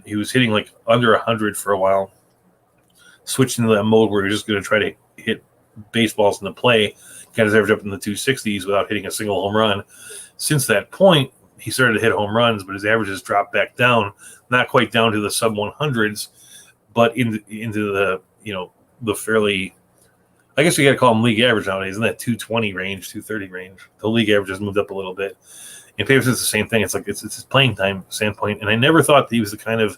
He was hitting like under 100 for a while. Switched into that mode where you're just going to try to hit baseballs in the play. Got his average up in the 260s without hitting a single home run. Since that point, he started to hit home runs, but his averages dropped back down, not quite down to the sub 100s, but into the the fairly, I guess you got to call him league average nowadays, in that 220 range, 230 range. The league average has moved up a little bit. And Peterson's the same thing. It's like it's his playing time standpoint, and I never thought that he was the kind of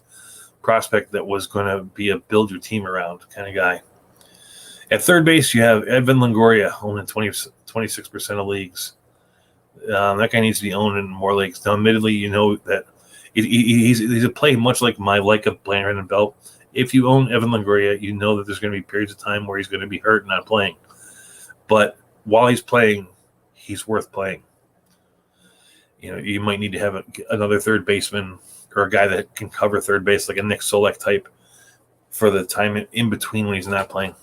prospect that was going to be a build your team around kind of guy. At third base, you have Evan Longoria owning 26% of leagues. That guy needs to be owned in more leagues. Now, admittedly, you know that he's a play much like my of Brandon Belt. If you own Evan Longoria, you know that there's going to be periods of time where he's going to be hurt and not playing. But while he's playing, he's worth playing. You might need to have another third baseman or a guy that can cover third base, like a Nick Solak type, for the time in between when he's not playing.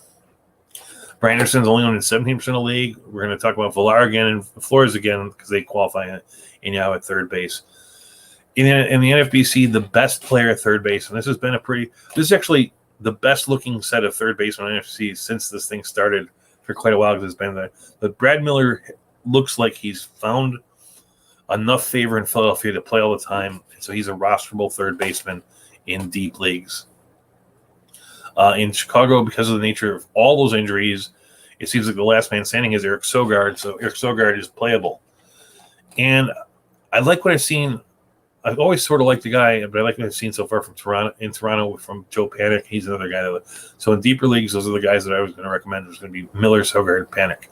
Branderson's only owned in 17% of the league. We're going to talk about Villar again and Flores again because they qualify in at third base. In the NFBC, the best player at third base, and this is actually the best looking set of third basemen in NFC since this thing started for quite a while because it's been there. But Brad Miller looks like he's found enough favor in Philadelphia to play all the time, so he's a rosterable third baseman in deep leagues. In Chicago, because of the nature of all those injuries, it seems like the last man standing is Eric Sogard, so Eric Sogard is playable. And I like what I've seen. I've always sort of liked the guy, but I like what I've seen so far from Toronto from Joe Panik. He's another guy. So in deeper leagues, those are the guys that I was going to recommend. It was going to be Miller, Sogard, Panik.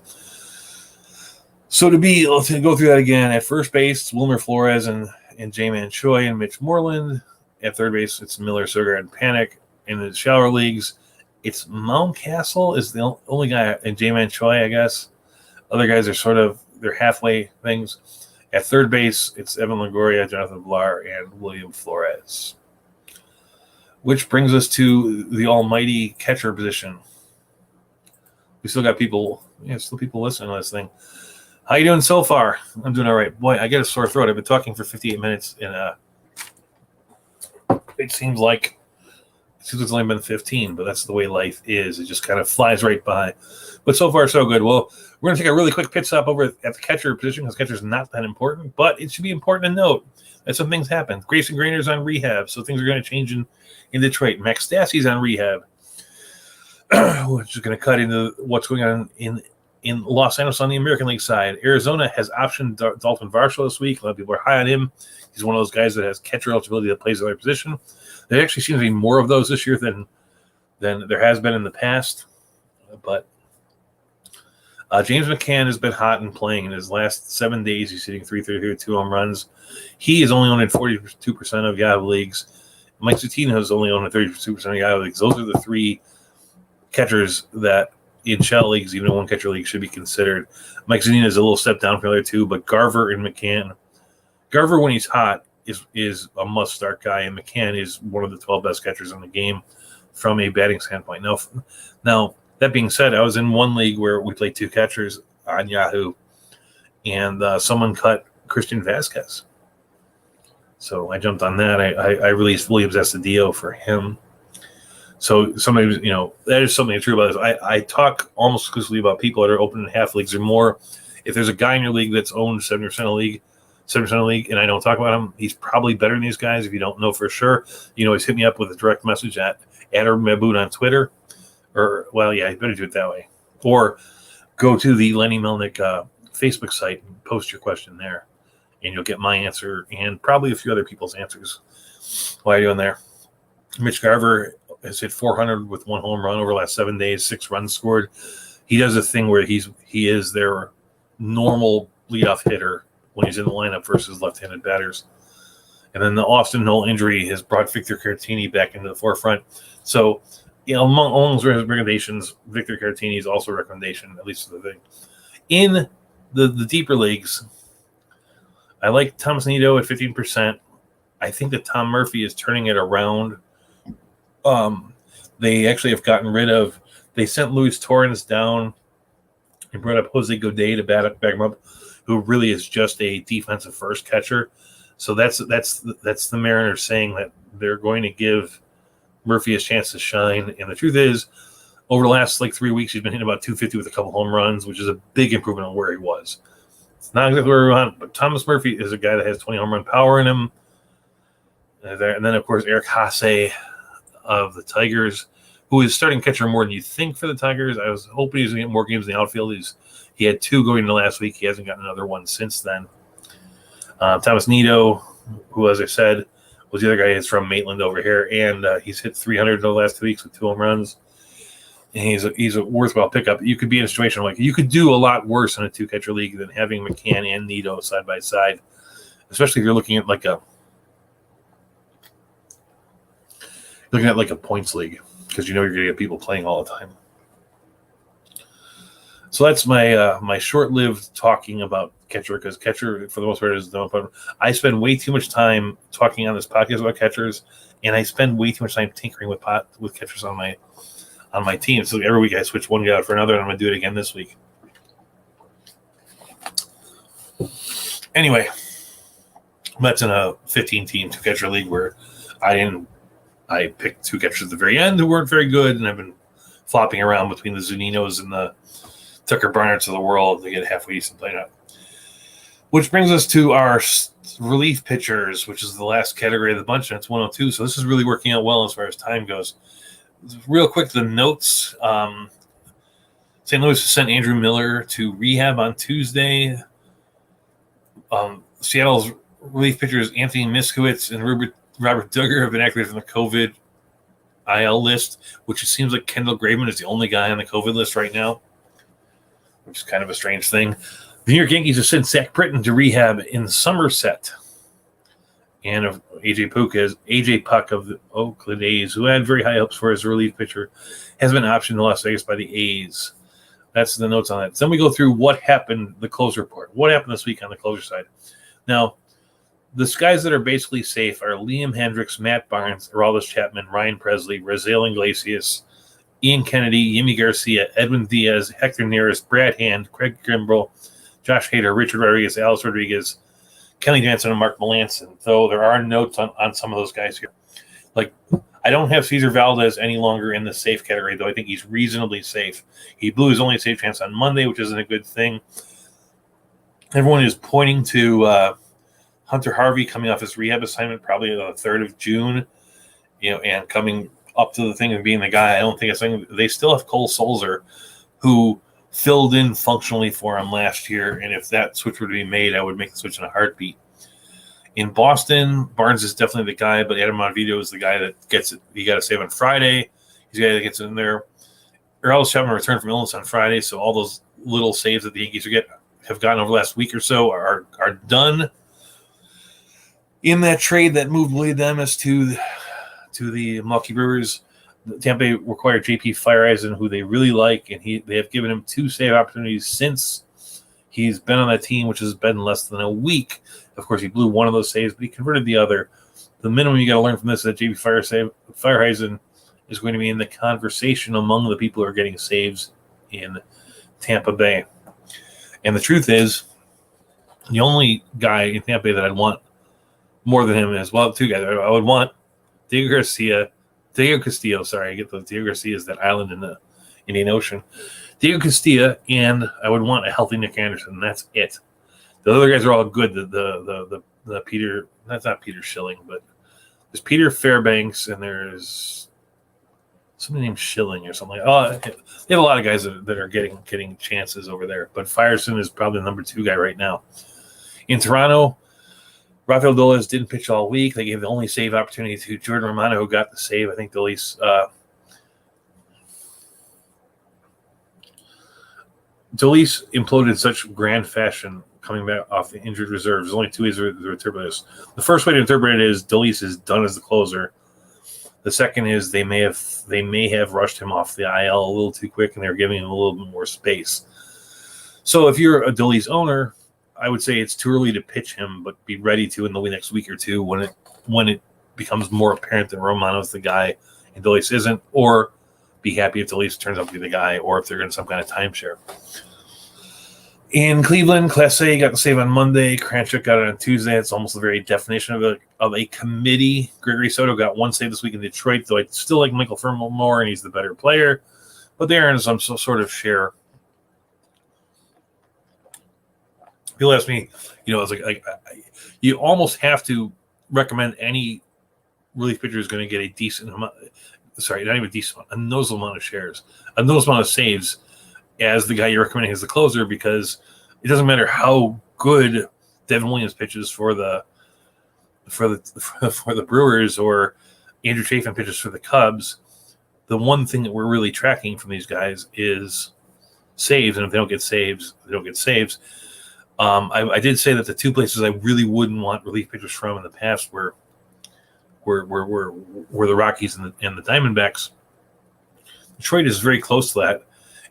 So to go through that again, at first base, it's Wilmer Flores and J-Man Choi and Mitch Moreland. At third base, it's Miller, Sogard, and Panik. In the shallower leagues, it's Mountcastle is the only guy, and J-Man Choi, I guess. Other guys are they're halfway things. At third base, it's Evan Longoria, Jonathan Villar, and William Flores. Which brings us to the almighty catcher position. We still got people listening to this thing. How you doing so far? I'm doing all right. Boy, I get a sore throat. I've been talking for 58 minutes, and it seems like it's only been 15, but that's the way life is. It just kind of flies right by. But so far, so good. Well, we're going to take a really quick pit stop over at the catcher position because catcher's not that important, but it should be important to note that some things happen. Grayson Grainer's on rehab, so things are going to change in Detroit. Max Stassi's on rehab, which is going to cut into what's going on in Los Angeles on the American League side. Arizona has optioned Dalton Varsho this week. A lot of people are high on him. He's one of those guys that has catcher eligibility that plays the other position. There actually seems to be more of those this year than there has been in the past. But James McCann has been hot and playing. In his last 7 days, he's hitting .333 with 2 home runs. He is only owned in 42% of Yahoo leagues. Mike Zunino is only owned in 32% of Yahoo leagues. Those are the three catchers that in shell leagues, even in one catcher league, should be considered. Mike Zunino is a little step down from the other two, but Garver and McCann. Garver, when he's hot, is a must-start guy, and McCann is one of the 12 best catchers in the game from a batting standpoint. Now, that being said, I was in one league where we played 2 catchers on Yahoo, and someone cut Christian Vasquez. So I jumped on that. I released Williams Estadio for him. So somebody, that is something true about this. I talk almost exclusively about people that are open in half leagues or more. If there's a guy in your league that's owned 70% of the league, and I don't talk about him, he's probably better than these guys. If you don't know for sure, always hit me up with a direct message at Meboot on Twitter. You better do it that way. Or go to the Lenny Melnick Facebook site and post your question there, and you'll get my answer and probably a few other people's answers while you're doing there. Mitch Garver has hit 400 with 1 home run over the last 7 days, 6 runs scored. He does a thing where he is their normal leadoff hitter when he's in the lineup versus left-handed batters. And then the Austin Knoll injury has brought Victor Caratini back into the forefront. So among his recommendations, Victor Caratini is also a recommendation, at least for the thing. In the deeper leagues, I like Thomas Nido at 15%. I think that Tom Murphy is turning it around. They actually have gotten rid of. They sent Luis Torrens down and brought up Jose Godet to back him up, who really is just a defensive first catcher. So that's the Mariners saying that they're going to give Murphy a chance to shine. And the truth is, over the last 3 weeks, he's been hitting about 250 with a couple home runs, which is a big improvement on where he was. It's not exactly where we want, but Thomas Murphy is a guy that has 20 home run power in him. And then, of course, Eric Hassay of the Tigers, who is starting catcher more than you think for the Tigers. I was hoping he was going to get more games in the outfield. He had 2 going into last week. He hasn't gotten another one since then. Thomas Nido, who, as I said, was the other guy is from Maitland over here, and he's hit 300 in the last 2 weeks with 2 home runs. And he's a worthwhile pickup. You could be in a situation like you could do a lot worse in a 2-catcher league than having McCann and Nido side by side, especially if you're looking at like a points league, because you're going to get people playing all the time. So that's my short-lived talking about catcher, because catcher, for the most part, is the most important. I spend way too much time talking on this podcast about catchers, and I spend way too much time tinkering with catchers on my team. So every week I switch one guy out for another, and I'm going to do it again this week. Anyway, that's in a 15-team 2-catcher league where I picked 2 catchers at the very end who weren't very good, and I've been flopping around between the Zuninos and the Tucker Barnards of the world to get halfway decent playing up. Which brings us to our relief pitchers, which is the last category of the bunch, and it's 102. So this is really working out well as far as time goes. Real quick, the notes. St. Louis sent Andrew Miller to rehab on Tuesday. Seattle's relief pitchers Anthony Miskowitz and Robert Duggar have been activated from the COVID IL list, which it seems like Kendall Graveman is the only guy on the COVID list right now, which is kind of a strange thing. The New York Yankees have sent Zach Britton to rehab in Somerset. And AJ Puck of the Oakland A's, who had very high hopes for his relief pitcher, has been optioned to Las Vegas by the A's. That's the notes on that. Then we go through what happened, the closer report. What happened this week on the closer side? Now, the guys that are basically safe are Liam Hendricks, Matt Barnes, Aroldis Chapman, Ryan Presley, Razel Iglesias, Ian Kennedy, Yimi Garcia, Edwin Diaz, Hector Neris, Brad Hand, Craig Kimbrell, Josh Hader, Richard Rodriguez, Alex Rodriguez, Kenley Jansen, and Mark Melanson. Though there are notes on some of those guys here. Like, I don't have Cesar Valdez any longer in the safe category, though I think he's reasonably safe. He blew his only safe chance on Monday, which isn't a good thing. Everyone is pointing to Hunter Harvey coming off his rehab assignment probably on the 3rd of June, and coming up to the thing and being the guy. I don't think it's something. They still have Cole Sulzer, who filled in functionally for him last year, and if that switch were to be made, I would make the switch in a heartbeat. In Boston, Barnes is definitely the guy, but Adam Monvito is the guy that gets it. You got to save on Friday. He's the guy that gets in there. Aroldis Chapman returned from illness on Friday, so all those little saves that the Yankees have gotten over the last week or so are done. In that trade that moved Willie Demis to the Milwaukee Brewers, Tampa Bay required J.P. Fireeisen, who they really like, and they have given him 2 save opportunities since he's been on that team, which has been less than a week. Of course, he blew one of those saves, but he converted the other. The minimum you got to learn from this is that J.P. Fireeisen is going to be in the conversation among the people who are getting saves in Tampa Bay. And the truth is, the only guy in Tampa Bay that I'd want more than him is, well, 2 guys. I would want Diego Castillo. I get the Diego Garcia is that island in the Indian Ocean. Diego Castillo, and I would want a healthy Nick Anderson. That's it. The other guys are all good. The Peter, that's not Peter Schilling, but there's Peter Fairbanks, and there's somebody named Schilling or something. Oh, they have a lot of guys that are getting chances over there. But Fireson is probably the number 2 guy right now. In Toronto, Rafael Doles didn't pitch all week. They gave the only save opportunity to Jordan Romano, who got the save. I think Doles imploded in such grand fashion coming back off the injured reserve. There's only 2 ways to interpret this. The first way to interpret it is Doles is done as the closer. The second is they may have rushed him off the IL a little too quick, and they're giving him a little bit more space. So if you're a Dilly's owner, I would say it's too early to pitch him, but be ready to in the next week or two when it becomes more apparent that Romano's the guy and Dilly's isn't, or be happy if Dilly's turns out to be the guy, or if they're in some kind of timeshare. In Cleveland, Class A got the save on Monday. Kranchuk got it on Tuesday. It's almost the very definition of a committee. Gregory Soto got one save this week in Detroit, though I still like Michael Firmo more, and he's the better player. But they're in some sort of share. People ask me, it's like you almost have to recommend any relief pitcher is going to get a decent amount. Sorry, not even a decent amount, a noticeable amount of shares, a noticeable amount of saves as the guy you're recommending as the closer, because it doesn't matter how good Devin Williams pitches for the Brewers or Andrew Chafin pitches for the Cubs. The one thing that we're really tracking from these guys is saves, and if they don't get saves, they don't get saves. I did say that the two places I really wouldn't want relief pitchers from in the past were the Rockies and the Diamondbacks. Detroit is very close to that.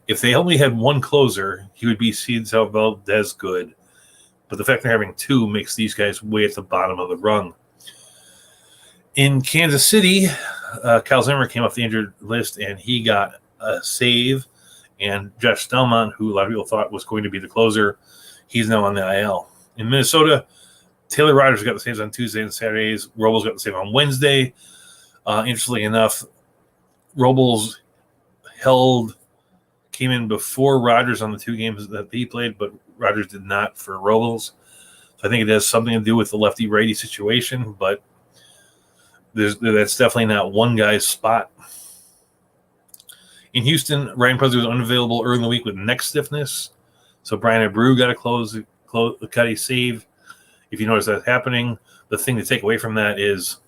If they only had one closer, he would be Cesar Valdez good. But the fact they're having two makes these guys way at the bottom of the rung. In Kansas City, Kyle Zimmer came off the injured list, and he got a save. And Josh Stelmont, who a lot of people thought was going to be the closer, he's now on the IL. In Minnesota, Taylor Rogers got the saves on Tuesday and Saturdays. Robles got the save on Wednesday. Interestingly enough, Robles came in before Rogers on the two games that he played, but Rogers did not for Robles. So I think it has something to do with the lefty-righty situation, but that's definitely not one guy's spot. In Houston, Ryan Pressly was unavailable early in the week with neck stiffness, so Brian Abreu got a cut a save. If you notice that happening, the thing to take away from that is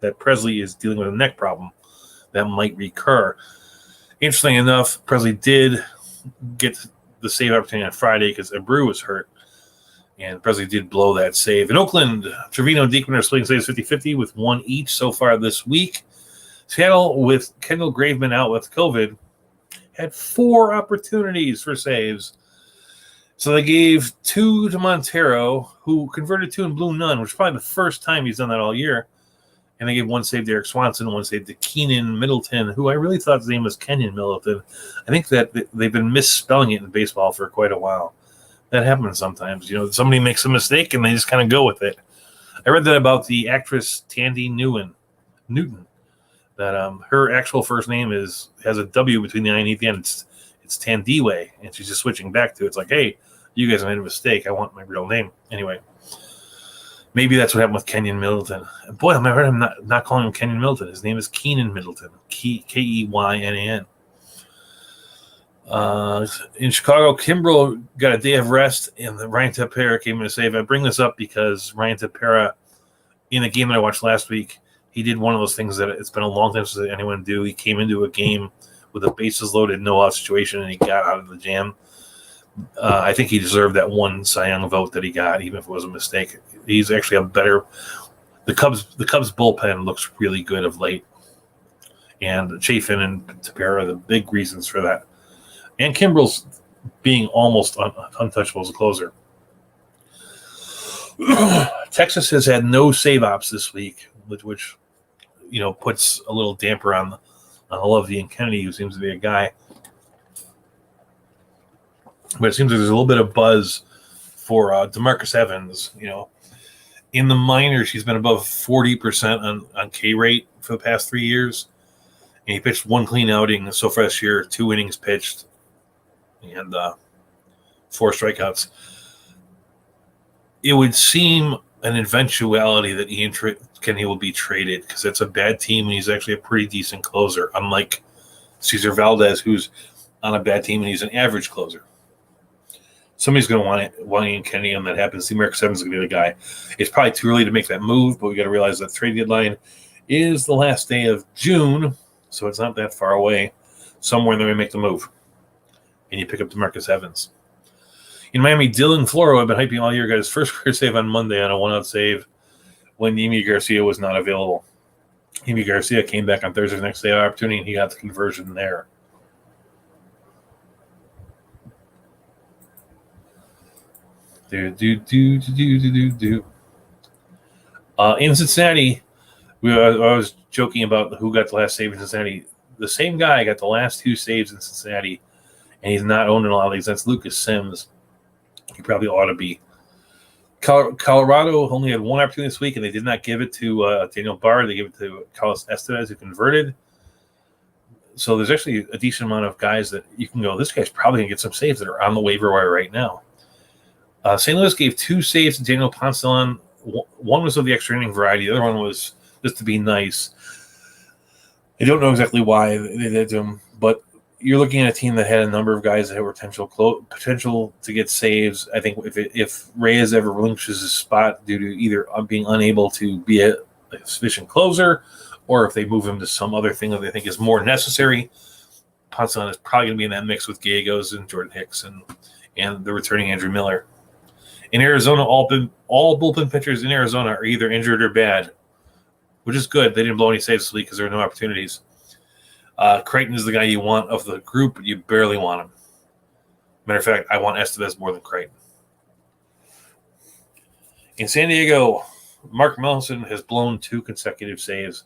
that Pressly is dealing with a neck problem that might recur. Interesting enough, Pressly did get the save opportunity on Friday because Abreu was hurt, and Pressly did blow that save. In Oakland, Trevino and Diekman are splitting saves 50-50 with one each so far this week. Seattle, with Kendall Graveman out with COVID, had 4 opportunities for saves. So they gave 2 to Montero, who converted 2 and blew none, which is probably the first time he's done that all year. And they gave 1 save to Eric Swanson, 1 save to Keenan Middleton, who I really thought his name was Kenyon Middleton. I think that they've been misspelling it in baseball for quite a while. That happens sometimes. Somebody makes a mistake and they just kind of go with it. I read that about the actress Tandy Newton, that her actual first name has a W between the I and E at the end. It's Tandiwe, and she's just switching back to it. It's like, hey, you guys made a mistake. I want my real name. Anyway, maybe that's what happened with Kenyon Middleton. Boy, I heard him not calling him Kenyon Middleton. His name is Keenan Middleton, Keynan. In Chicago, Kimbrel got a day of rest, and the Ryan Tepera came in to save. I bring this up because Ryan Tepera, in a game that I watched last week, he did one of those things that it's been a long time since anyone do. He came into a game with a bases loaded, no-out situation, and he got out of the jam. I think he deserved that one Cy Young vote that he got, even if it was a mistake. He's actually a better. The Cubs bullpen looks really good of late, and Chafin and Tepera are the big reasons for that. And Kimbrel's being almost untouchable as a closer. Texas has had no save ops this week, which puts a little damper on Lovey and Kennedy, who seems to be a guy. But it seems like there's a little bit of buzz for DeMarcus Evans. In the minors, he's been above 40% on K rate for the past 3 years. And he pitched 1 clean outing so far this year, 2 innings pitched, and 4 strikeouts. It would seem an eventuality that he and Kenny will be traded because it's a bad team and he's actually a pretty decent closer, unlike Cesar Valdez, who's on a bad team and he's an average closer. Somebody's going to want Ian Kennedy, and that happens. Marcus Evans is going to be the guy. It's probably too early to make that move, but we got to realize that trade deadline is the last day of June, so it's not that far away. Somewhere in there, we make the move, and you pick up DeMarcus Evans. In Miami, Dylan Floro had been hyping all year, got his first career save on Monday on a 1-out save when Yimi Garcia was not available. Garcia came back on Thursday, the next day of opportunity, and he got the conversion there. In Cincinnati, I was joking about who got the last save in Cincinnati. The same guy got the last 2 saves in Cincinnati, and he's not owned in a lot of leagues. That's Lucas Sims. He probably ought to be. Colorado only had 1 opportunity this week, and they did not give it to Daniel Barr. They gave it to Carlos Estevez, who converted. So there's actually a decent amount of guys that you can go, this guy's probably going to get some saves that are on the waiver wire right now. St. Louis gave 2 saves to Daniel Poncelon. One was of the extra inning variety. The other one was just to be nice. I don't know exactly why they did to him, but you're looking at a team that had a number of guys that had potential to get saves. I think if Reyes ever relinquishes his spot due to either being unable to be a sufficient closer, or if they move him to some other thing that they think is more necessary, Poncelon is probably going to be in that mix with Gallegos and Jordan Hicks and the returning Andrew Miller. In Arizona, all bullpen pitchers in Arizona are either injured or bad, which is good. They didn't blow any saves this week because there were no opportunities. Creighton is the guy you want of the group, but you barely want him. Matter of fact, I want Estevez more than Creighton. In San Diego, Mark Melson has blown 2 consecutive saves.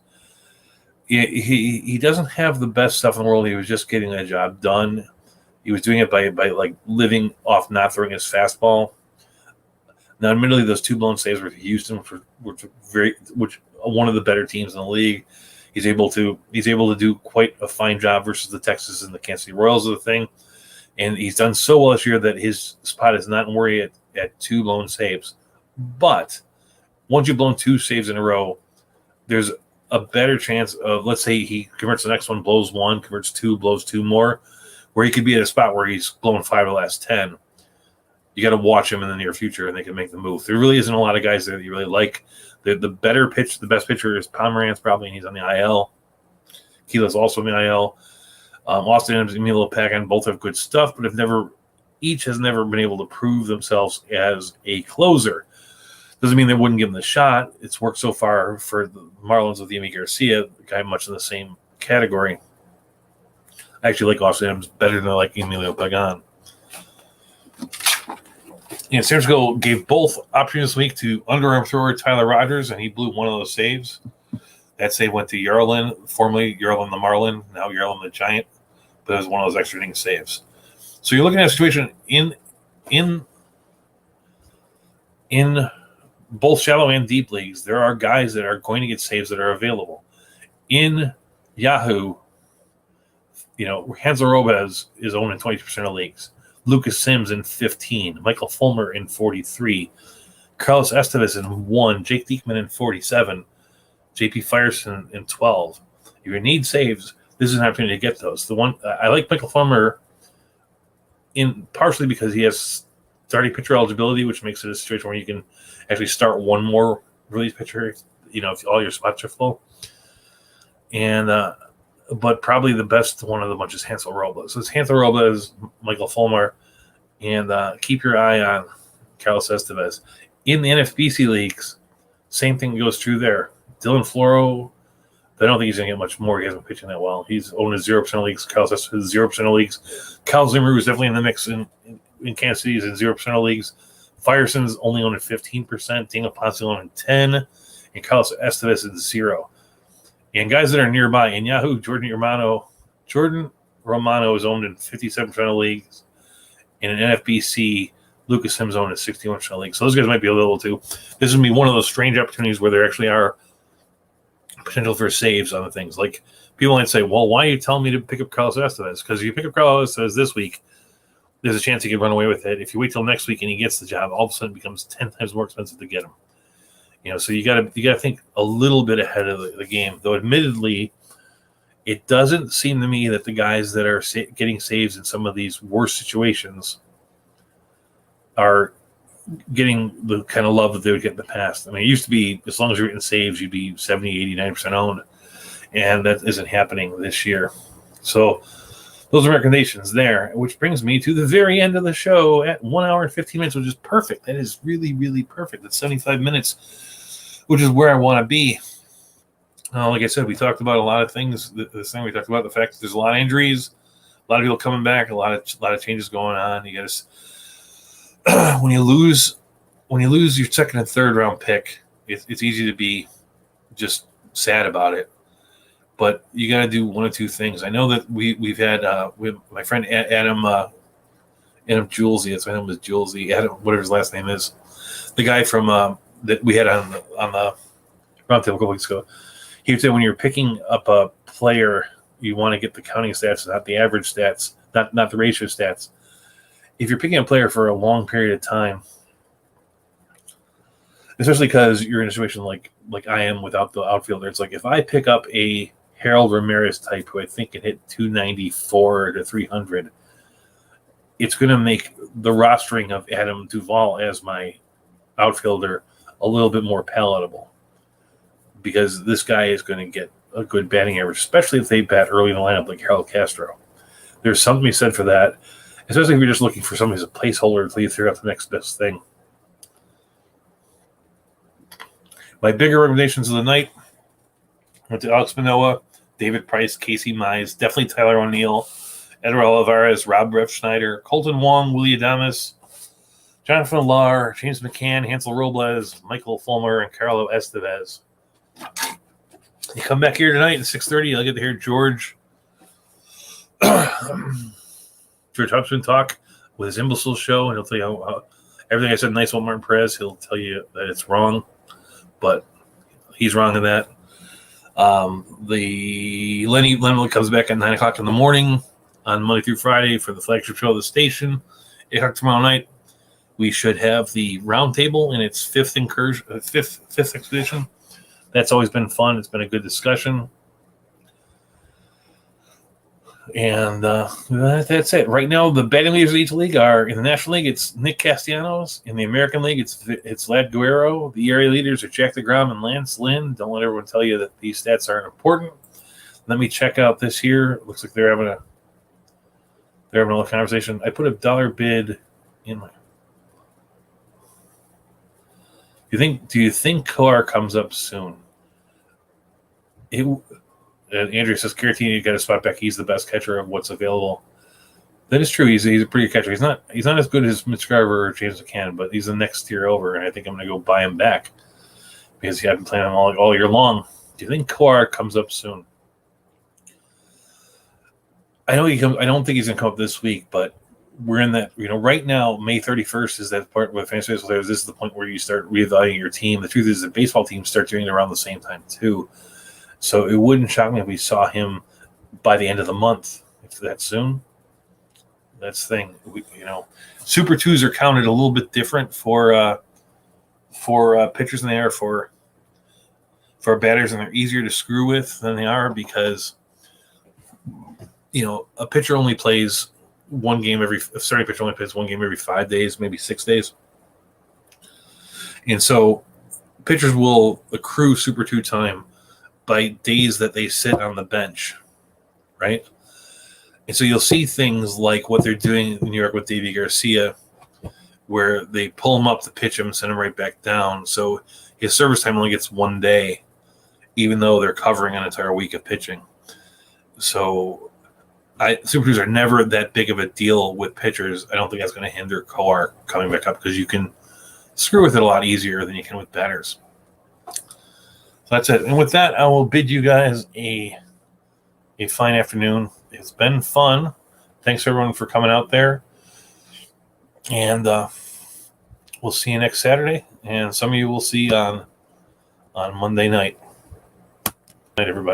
He doesn't have the best stuff in the world. He was just getting a job done. He was doing it by like living off not throwing his fastball. Now, admittedly, those 2 blown saves were to Houston, which one of the better teams in the league. He's able to do quite a fine job versus the Texas and the Kansas City Royals of the thing, and he's done so well this year that his spot is not in worry at 2 blown saves. But once you've blown 2 saves in a row, there's a better chance of, let's say he converts the next one, blows 1, converts 2, blows 2 more, where he could be at a spot where he's blown 5 of the last 10. You got to watch him in the near future, and they can make the move. There really isn't a lot of guys there that you really like. The best pitcher is Pomeranz, probably, and he's on the IL. Keela's also on the IL. Austin Adams and Emilio Pagan both have good stuff, but each has never been able to prove themselves as a closer. Doesn't mean they wouldn't give him the shot. It's worked so far for the Marlins with Yami Garcia, the guy much in the same category. I actually like Austin Adams better than I like Emilio Pagan. San Francisco gave both opportunities this week to underarm thrower Tyler Rogers, and he blew one of those saves. That save went to Yarlin, formerly Yarlin the Marlin, now Yarlin the Giant, but it was one of those extra inning saves. So you're looking at a situation in both shallow and deep leagues. There are guys that are going to get saves that are available. In Yahoo, Hansel Robles is owned in 20% of leagues. Lucas Sims in 15, Michael Fulmer in 43, Carlos Estevez in 1, Jake Diekman in 47, JP Firestone in 12. If you need saves, this is an opportunity to get those. The one I like Michael Fulmer in partially because he has starting pitcher eligibility, which makes it a situation where you can actually start one more relief pitcher, if all your spots are full. And but probably the best one of the bunch is Hansel Robles. So it's Hansel Robles, Michael Fulmer, and keep your eye on Carlos Estevez. In the NFBC leagues, same thing goes true there. Dylan Floro, I don't think he's going to get much more. He hasn't pitching that well. He's owned in 0% of leagues. Carlos Estevez is 0% of leagues. Kyle Zimmer is definitely in the mix in Kansas City. He's in 0% of leagues. Firestone's only owned at 15%. Daniel Ponce owned in 10%. And Carlos Estevez is 0%. And guys that are nearby, in Yahoo, Jordan Romano is owned in 57% of leagues. And in NFBC, Lucas Sims owned in 61% of leagues. So those guys might be available too. This would be one of those strange opportunities where there actually are potential for saves on the things. Like people might say, well, why are you telling me to pick up Carlos Estevez? Because if you pick up Carlos Estevez this week, there's a chance he could run away with it. If you wait till next week and he gets the job, all of a sudden it becomes 10 times more expensive to get him. So you got to think a little bit ahead of the game. Though, admittedly, it doesn't seem to me that the guys that are getting saves in some of these worse situations are getting the kind of love that they would get in the past. I mean, it used to be as long as you're getting saves, you'd be 70, 80, 90% owned, and that isn't happening this year. So those are recommendations there, which brings me to the very end of the show at 1 hour and 15 minutes, which is perfect. That is really, really perfect. That's 75 minutes, which is where I want to be. Like I said, we talked about a lot of things. This thing we talked about the fact that there's a lot of injuries, a lot of people coming back, a lot of changes going on. You got to when you lose your second and third round pick, it's easy to be just sad about it. But you got to do one of two things. I know that we've had my friend Adam Julesy. That's my name is Julesy. Adam, whatever his last name is, the guy from that we had on the roundtable a couple weeks ago. He said when you're picking up a player, you want to get the counting stats, not the average stats, not the ratio stats. If you're picking a player for a long period of time, especially because you're in a situation like I am without the outfielder, it's like if I pick up a Harold Ramirez type who I think can hit 294 to 300, it's going to make the rostering of Adam Duvall as my outfielder a little bit more palatable, because this guy is going to get a good batting average, especially if they bat early in the lineup like Harold Castro. There's something to be said for that, especially if you're just looking for somebody as a placeholder until you figure out the next best thing. My bigger recommendations of the night went to Alex Manoah, David Price, Casey Mize, definitely Tyler O'Neill, Edward Olivares, Rob Refschneider, Colton Wong, Willie Demis, Jonathan Millar, James McCann, Hansel Robles, Michael Fulmer, and Carlo Estevez. You come back here tonight at 6:30, I'll get to hear George Hudson talk with his imbecile show, and he'll tell you how everything I said nice about Martin Perez. He'll tell you that it's wrong, but he's wrong in that. The Lenny Lemon comes back at 9 o'clock in the morning on Monday through Friday for the flagship show of the station. 8 o'clock tomorrow night, we should have the roundtable in its fifth expedition. That's always been fun. It's been a good discussion. And that's it. Right now, the batting leaders of each league are in the National League, it's Nick Castellanos. In the American League, it's Vlad Guerrero. The area leaders are Jack DeGrom and Lance Lynn. Don't let everyone tell you that these stats aren't important. Let me check out this here. Looks like they're having a little conversation. I put a dollar bid in my. Do you think Coar comes up soon? Andrea says, Caratini got a spot back. He's the best catcher of what's available. That is true. He's a pretty good catcher. He's not as good as Mitch Garver or James McCann, but he's the next tier over, and I think I'm going to go buy him back because I've been playing him all year long. Do you think Coar comes up soon? I don't think he's going to come up this week, but we're in that. Right now, May 31st is that part where fantasy baseball players. This is the point where you start reevaluating your team. The truth is, that baseball teams start doing it around the same time too. So it wouldn't shock me if we saw him by the end of the month. If that soon, that's the thing. Super twos are counted a little bit different for pitchers than they are for batters, and they're easier to screw with than they are because a pitcher only plays one game a starting pitcher only plays one game every 5 days, maybe 6 days, and so pitchers will accrue Super 2 time by days that they sit on the bench, right? And so you'll see things like what they're doing in New York with Davey Garcia, where they pull him up to pitch him and send him right back down. So his service time only gets 1 day, even though they're covering an entire week of pitching. So Super 2s are never that big of a deal with pitchers. I don't think that's going to hinder Coar coming back up because you can screw with it a lot easier than you can with batters. That's it. And with that, I will bid you guys a fine afternoon. It's been fun. Thanks, everyone, for coming out there. And we'll see you next Saturday. And some of you will see on Monday night. Good night, everybody.